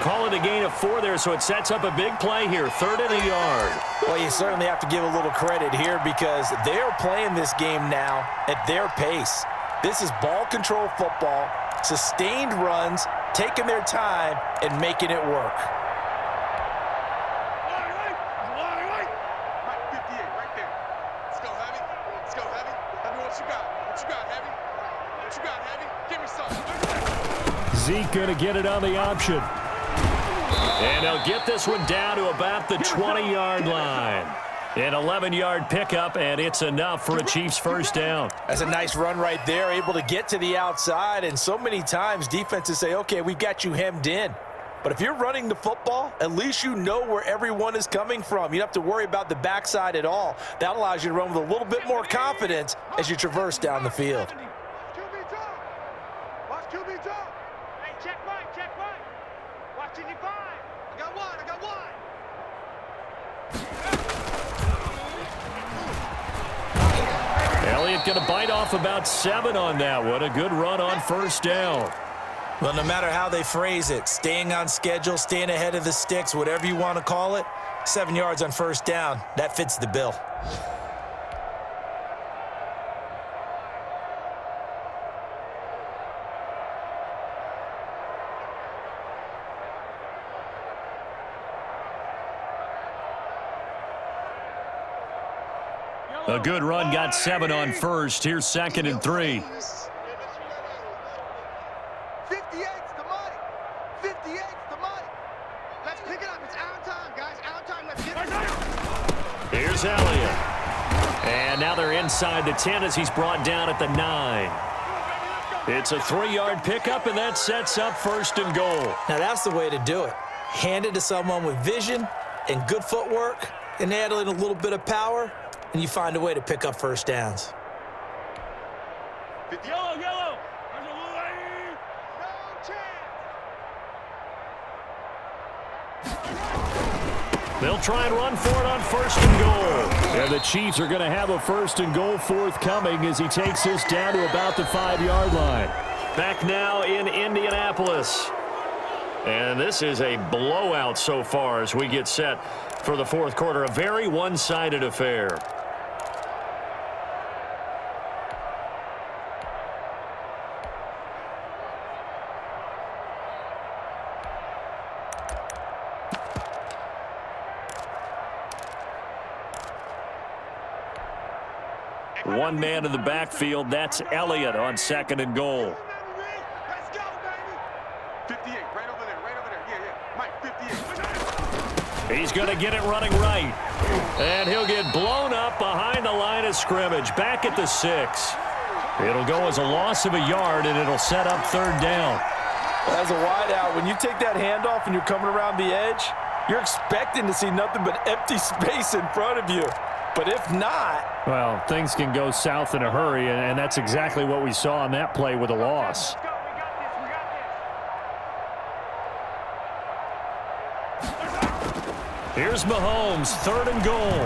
Call it a gain of 4 there, so it sets up a big play here. 3rd and a yard. Well, you certainly have to give a little credit here because they are playing this game now at their pace. This is ball control football, sustained runs, taking their time, and making it work. Zeke going to get it on the option. And they'll get this one down to about the 20-yard line. An 11-yard pickup, and it's enough for a Chiefs 1st down. That's a nice run right there, able to get to the outside. And so many times defenses say, okay, we've got you hemmed in. But if you're running the football, at least you know where everyone is coming from. You don't have to worry about the backside at all. That allows you to run with a little bit more confidence as you traverse down the field. Watch QB talk. Hey, check right, check right. Watch 55. I got one, I got one. Elliott going to bite off about 7 on that one. A good run on 1st down. Well, no matter how they phrase it, staying on schedule, staying ahead of the sticks, whatever you want to call it, 7 yards on 1st down, that fits the bill. A good run, got 7 on 1st. Here's 2nd and 3. 58's the mic. 58's the mic. Let's pick it up. It's our time, guys. Our time. Let's get it. Here's Elliott. And now they're inside the 10 as he's brought down at the 9. It's a 3-yard pickup, and that sets up 1st and goal. Now, that's the way to do it. Hand it to someone with vision and good footwork and add in a little bit of power, and you find a way to pick up 1st downs. Yellow, yellow. There's a little lane. No chance. They'll try and run for it on 1st and goal. And the Chiefs are going to have a 1st and goal forthcoming as he takes this down to about the 5-yard line. Back now in Indianapolis. And this is a blowout so far as we get set for the fourth quarter. A very one-sided affair. One man in the backfield. That's Elliott on 2nd and goal. Let's go, baby. 58, right over there, right over there. Yeah. Mike, 58. He's going to get it running right. And he'll get blown up behind the line of scrimmage. Back at the 6. It'll go as a loss of a yard, and it'll set up 3rd down. As a wideout, when you take that handoff and you're coming around the edge, you're expecting to see nothing but empty space in front of you. But if not... Well, things can go south in a hurry, and that's exactly what we saw on that play with a loss. Here's Mahomes, 3rd and goal.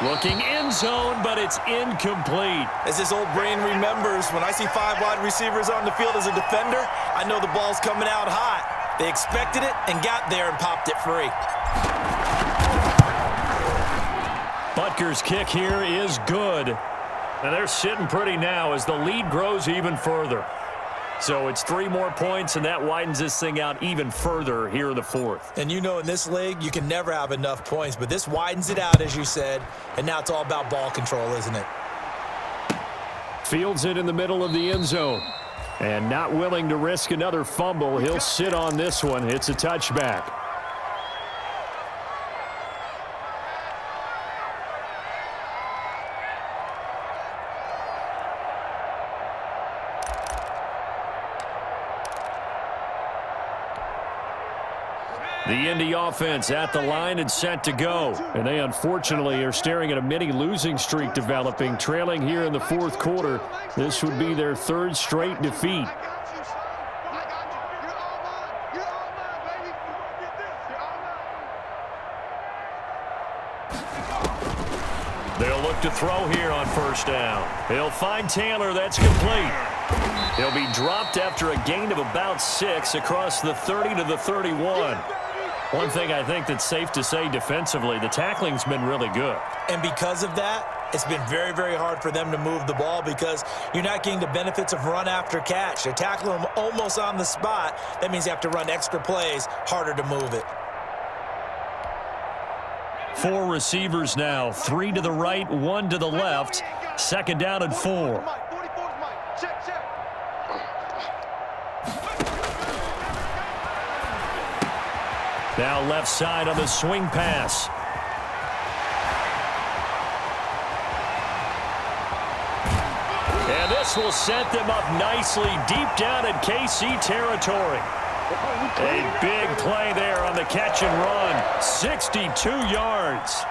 Looking end zone, but it's incomplete. As his old brain remembers, when I see 5 wide receivers on the field as a defender, I know the ball's coming out hot. They expected it and got there and popped it free. Butker's kick here is good. And they're sitting pretty now as the lead grows even further. So it's 3 more points, and that widens this thing out even further here in the 4th. And you know, in this league, you can never have enough points, but this widens it out, as you said, and now it's all about ball control, isn't it? Fields it in the middle of the end zone. And not willing to risk another fumble, he'll sit on this one. It's a touchback. The Indy offense at the line and set to go. And they unfortunately are staring at a mini losing streak developing, trailing here in the 4th quarter. This would be their 3rd straight defeat. They'll look to throw here on 1st down. He'll find Taylor. That's complete. He'll be dropped after a gain of about 6 across the 30 to the 31. One thing I think that's safe to say defensively, the tackling's been really good. And because of that, it's been very, very hard for them to move the ball because you're not getting the benefits of run after catch. They're tackling them almost on the spot. That means you have to run extra plays, harder to move it. 4 receivers now, 3 to the right, 1 to the left. 2nd down and 4. Now left side on the swing pass. And this will set them up nicely deep down in KC territory. A big play there on the catch and run. 62 yards.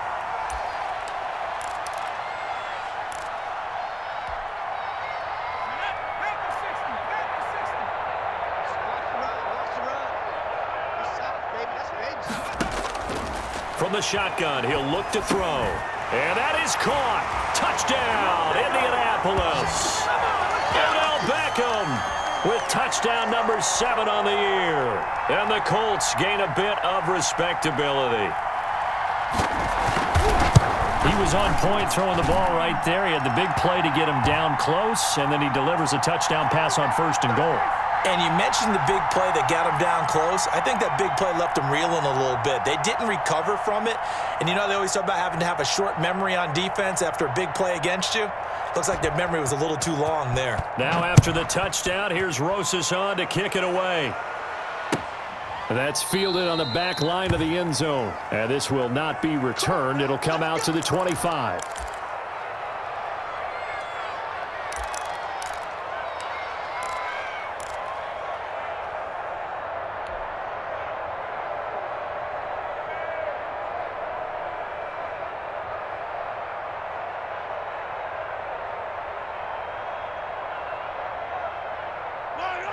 From the shotgun, he'll look to throw. And that is caught. Touchdown, Indianapolis. Odell Beckham with touchdown number 7 on the year. And the Colts gain a bit of respectability. He was on point throwing the ball right there. He had the big play to get him down close, and then he delivers a touchdown pass on 1st and goal. And you mentioned the big play that got him down close. I think that big play left him reeling a little bit. They didn't recover from it. And you know they always talk about having to have a short memory on defense after a big play against you. Looks like their memory was a little too long there. Now after the touchdown, here's Rosas on to kick it away. That's fielded on the back line of the end zone. And this will not be returned. It'll come out to the 25.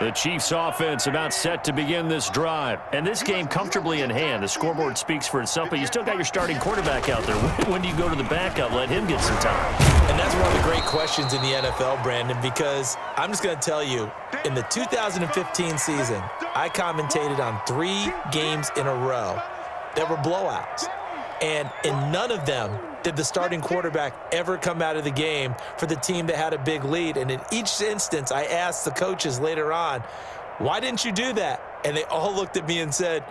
The Chiefs offense about set to begin this drive. And this game comfortably in hand. The scoreboard speaks for itself, but you still got your starting quarterback out there. When do you go to the backup? Let him get some time. And that's one of the great questions in the NFL, Brandon, because I'm just going to tell you, in the 2015 season, I commentated on 3 games in a row that were blowouts. And in none of them did the starting quarterback ever come out of the game for the team that had a big lead. And in each instance, I asked the coaches later on, why didn't you do that? And they all looked at me and said,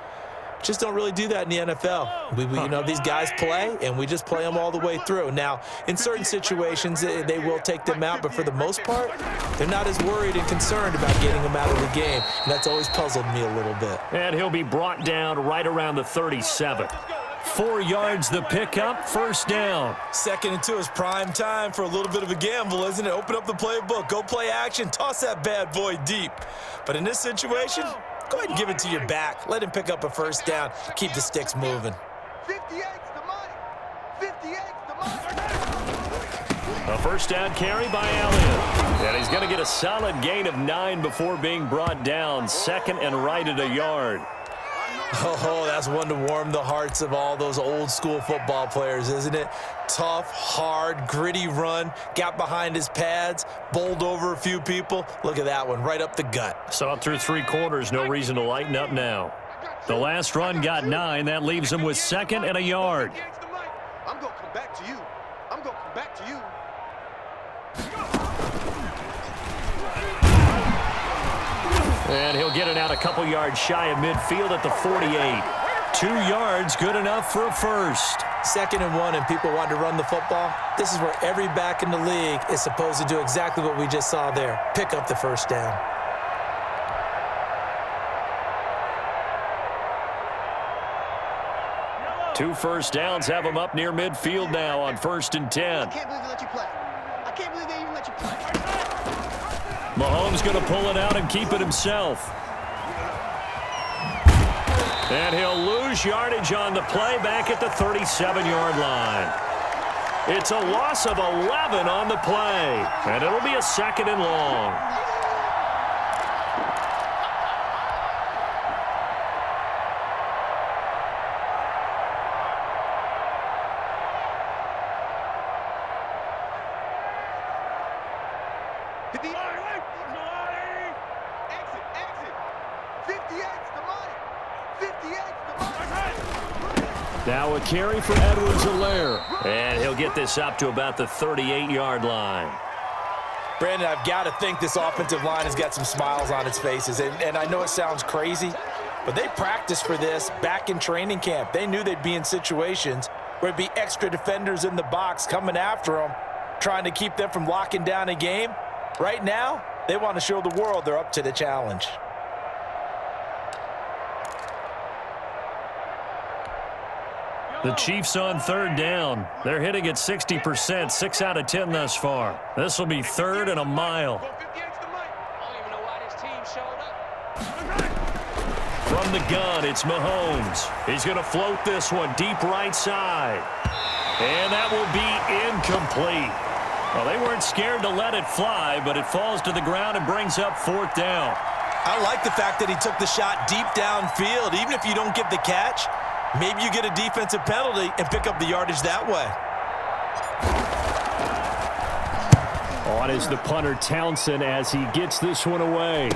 just don't really do that in the NFL. You know, these guys play, and we just play them all the way through. Now, in certain situations, they will take them out, but for the most part, they're not as worried and concerned about getting them out of the game. And that's always puzzled me a little bit. And he'll be brought down right around the 37. 4 yards the pickup, first down. 2nd and 2 is prime time for a little bit of a gamble, isn't it? Open up the playbook, go play action, toss that bad boy deep. But in this situation, go ahead and give it to your back. Let him pick up a first down, keep the sticks moving. 58's the money. 58's the money. A first down carry by Elliott. And he's going to get a solid gain of 9 before being brought down. 2nd and right at a yard. Oh, that's one to warm the hearts of all those old school football players, isn't it? Tough, hard, gritty run, got behind his pads, bowled over a few people. Look at that one, right up the gut. Saw it through 3 quarters, no reason to lighten up now. The last run got 9. That leaves him with 2nd and a yard. I'm going to come back to you. I'm going to come back to you. And he'll get it out a couple yards shy of midfield at the 48. 2 yards, good enough for a first. 2nd and 1, and people want to run the football. This is where every back in the league is supposed to do exactly what we just saw there. Pick up the first down. Two first downs have him up near midfield now on 1st and 10. I can't believe they let you play. I can't believe they even let you play. Mahomes going to pull it out and keep it himself. And he'll lose yardage on the play back at the 37-yard line. It's a loss of 11 on the play, and it'll be a 2nd and long. Now a carry for Edwards-Helaire. And he'll get this up to about the 38-yard line. Brandon, I've got to think this offensive line has got some smiles on its faces. And I know it sounds crazy, but they practiced for this back in training camp. They knew they'd be in situations where there'd be extra defenders in the box coming after them, trying to keep them from locking down a game. Right now, they want to show the world they're up to the challenge. The Chiefs on 3rd down. They're hitting at 60%, 6 out of 10 thus far. This will be 3rd and a mile. From the gun, it's Mahomes. He's going to float this one deep right side. And that will be incomplete. Well, they weren't scared to let it fly, but it falls to the ground and brings up 4th down. I like the fact that he took the shot deep downfield. Even if you don't get the catch, maybe you get a defensive penalty and pick up the yardage that way. On is the punter Townsend as he gets this one away.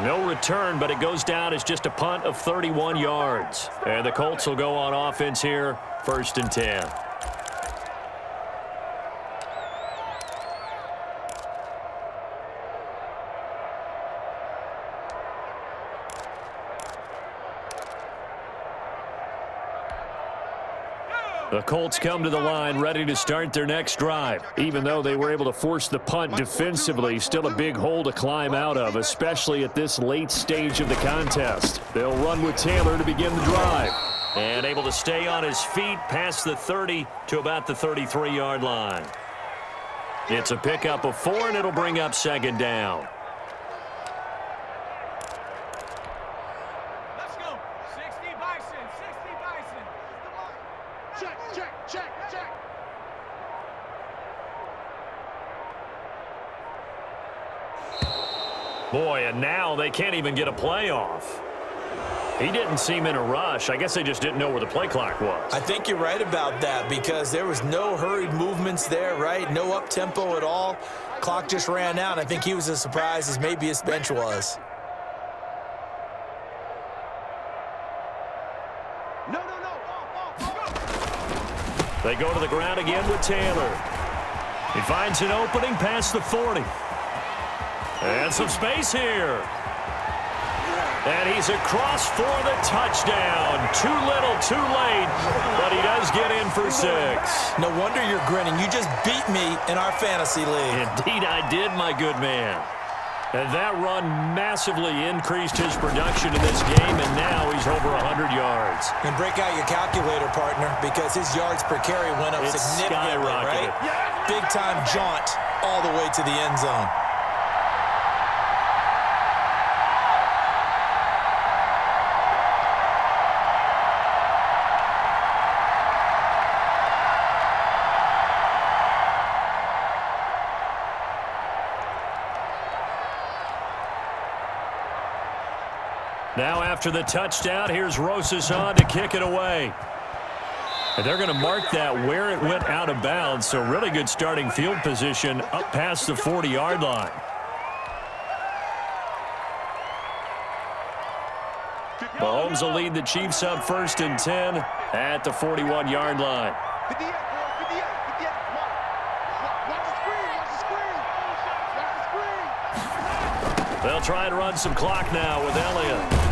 No return, but it goes down as just a punt of 31 yards. And the Colts will go on offense here, 1st and 10. The Colts come to the line ready to start their next drive. Even though they were able to force the punt defensively, still a big hole to climb out of, especially at this late stage of the contest. They'll run with Taylor to begin the drive. And able to stay on his feet past the 30 to about the 33-yard line. It's a pickup of 4, and it'll bring up 2nd down. Boy, and now they can't even get a play off. He didn't seem in a rush. I guess they just didn't know where the play clock was. I think you're right about that because there was no hurried movements there, right? No up-tempo at all. Clock just ran out. I think he was as surprised as maybe his bench was. No. They go to the ground again with Taylor. He finds an opening past the 40. And some space here. And he's across for the touchdown. Too little, too late, but he does get in for 6. No wonder you're grinning. You just beat me in our fantasy league. Indeed I did, my good man. And that run massively increased his production in this game, and now he's over 100 yards. And break out your calculator, partner, because his yards per carry went up significantly, right? Big-time jaunt all the way to the end zone. Now after the touchdown, here's Rosas on to kick it away. And they're going to mark that where it went out of bounds, so really good starting field position up past the 40-yard line. Mahomes will lead the Chiefs up 1st and 10 at the 41-yard line. 58, boys, 58. Come on. Watch the screen. Watch the screen. They'll try and run some clock now with Elliott.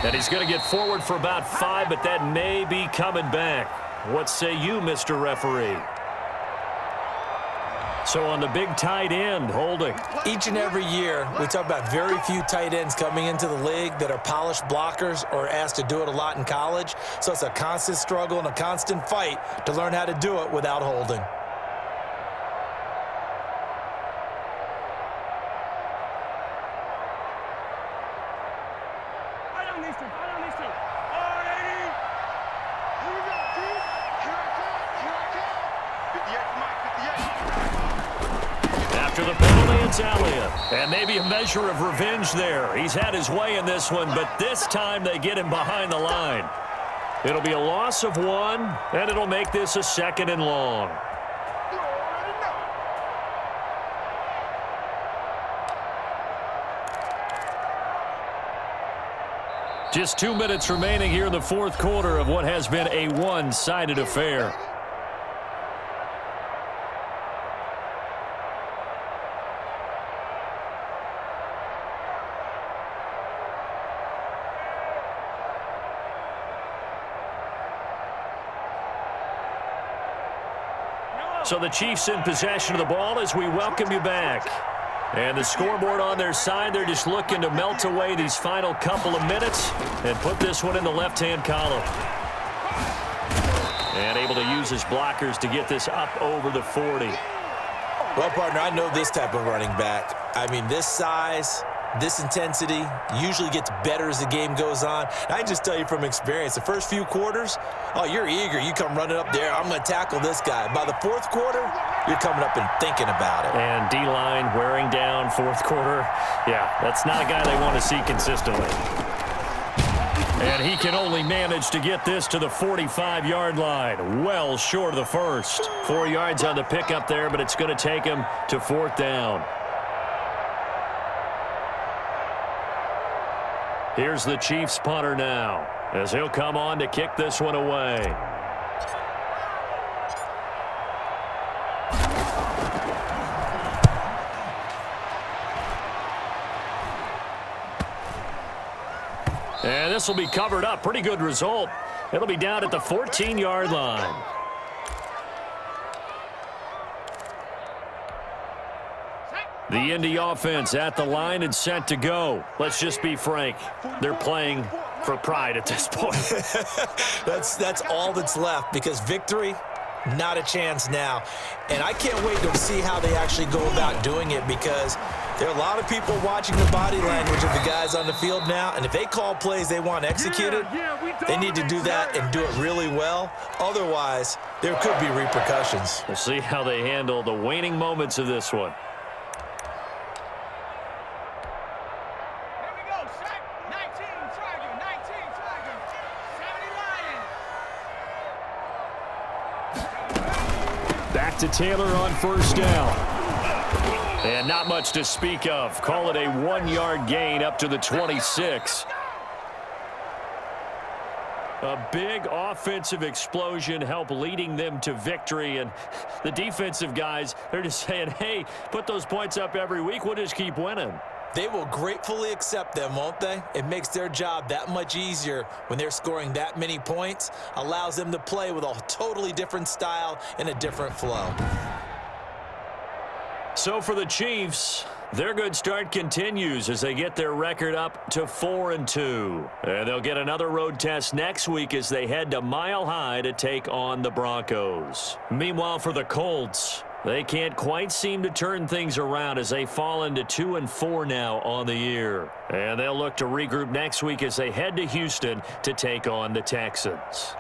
And he's going to get forward for about 5, but that may be coming back. What say you, Mr. Referee? So on the big tight end, holding. Each and every year, we talk about very few tight ends coming into the league that are polished blockers or asked to do it a lot in college. So it's a constant struggle and a constant fight to learn how to do it without holding. After the penalty, it's Elliott. And maybe a measure of revenge there. He's had his way in this one, but this time they get him behind the line. It'll be a loss of 1, and it'll make this a 2nd and long. Just 2 minutes remaining here in the 4th quarter of what has been a one-sided affair. So the Chiefs in possession of the ball as we welcome you back. And the scoreboard on their side, they're just looking to melt away these final couple of minutes and put this one in the left-hand column. And able to use his blockers to get this up over the 40. Well, partner, I know this type of running back. I mean, this size, this intensity usually gets better as the game goes on. And I can just tell you from experience, the first few quarters, oh, you're eager. You come running up there. I'm going to tackle this guy. By the 4th quarter, you're coming up and thinking about it. And D-line wearing down 4th quarter. Yeah, that's not a guy they want to see consistently. And he can only manage to get this to the 45-yard line. Well short of the first. 4 yards on the pickup there, but it's going to take him to 4th down. Here's the Chiefs punter now, as he'll come on to kick this one away. And this will be covered up. Pretty good result. It'll be down at the 14-yard line. The Indy offense at the line and set to go. Let's just be frank. They're playing for pride at this point. That's all that's left because victory, not a chance now. And I can't wait to see how they actually go about doing it because there are a lot of people watching the body language of the guys on the field now. And if they call plays they want executed, they need to do that and do it really well. Otherwise, there could be repercussions. We'll see how they handle the waning moments of this one. Back to Taylor on first down. And not much to speak of. Call it a 1-yard gain up to the 26. A big offensive explosion helped leading them to victory. And the defensive guys, they're just saying, hey, put those points up every week. We'll just keep winning. They will gratefully accept them, won't they? It makes their job that much easier when they're scoring that many points. Allows them to play with a totally different style and a different flow. So for the Chiefs, their good start continues as they get their record up to 4-2. And they'll get another road test next week as they head to Mile High to take on the Broncos. Meanwhile, for the Colts, they can't quite seem to turn things around as they fall into 2-4 now on the year. And they'll look to regroup next week as they head to Houston to take on the Texans.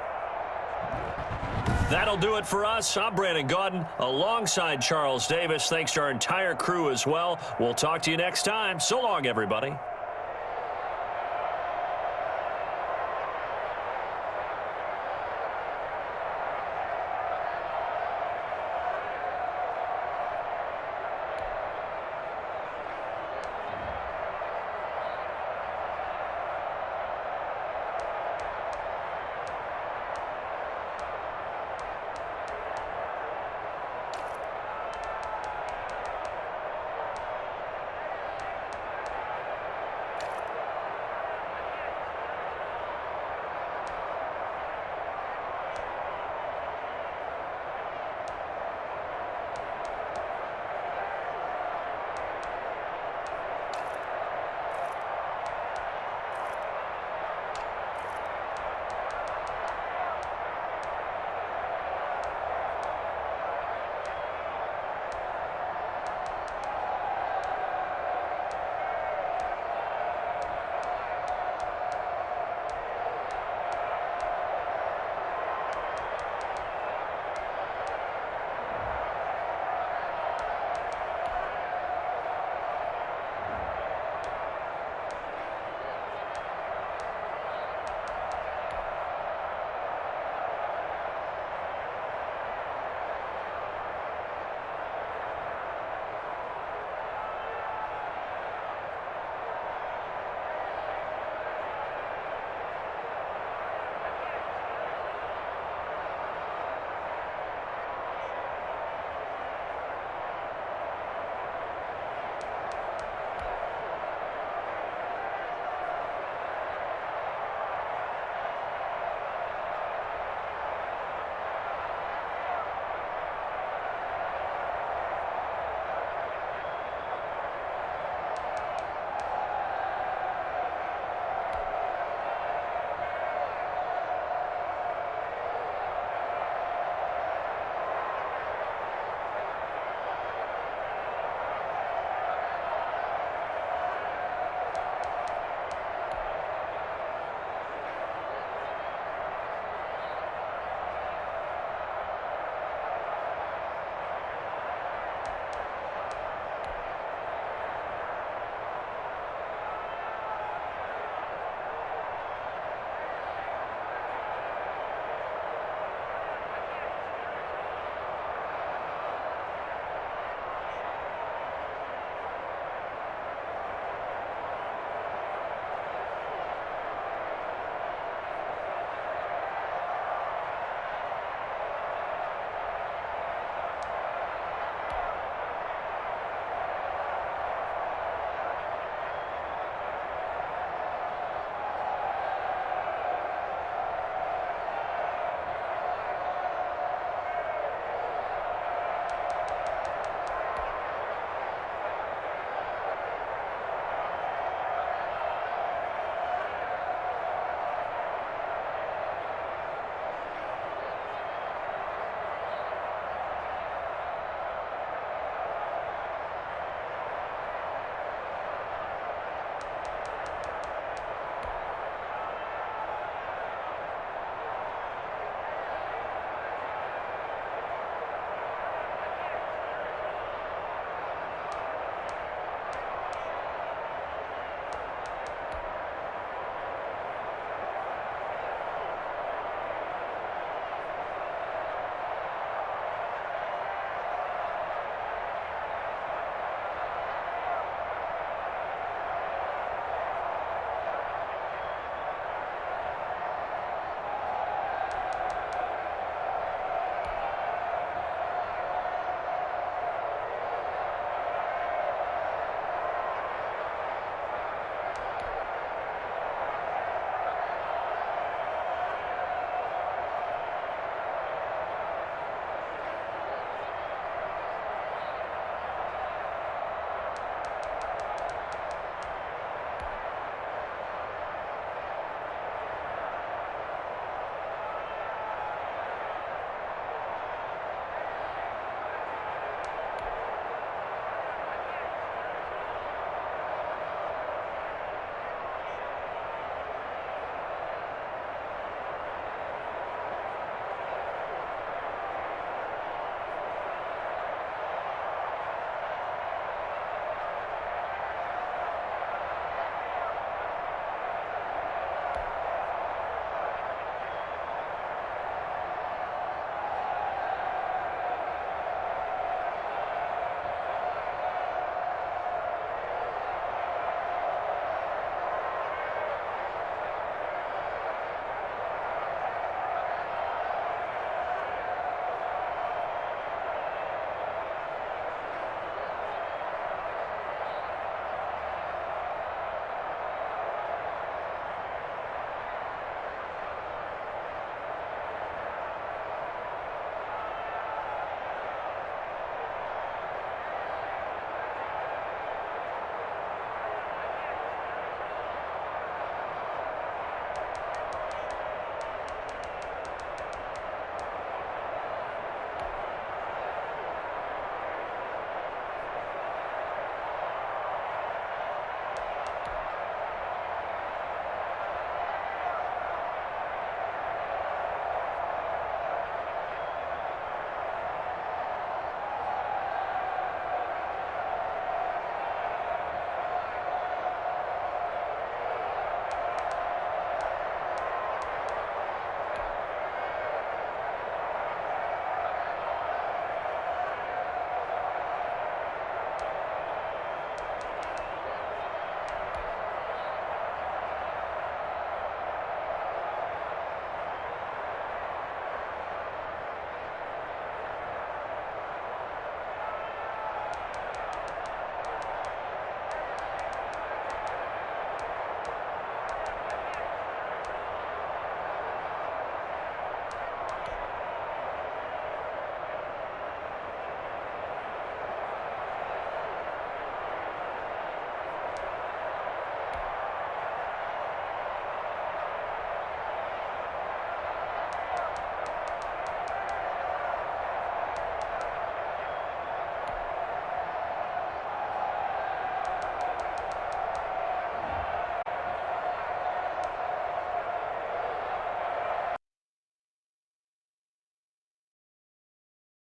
That'll do it for us. I'm Brandon Gaudin alongside Charles Davis. Thanks to our entire crew as well. We'll talk to you next time. So long, everybody.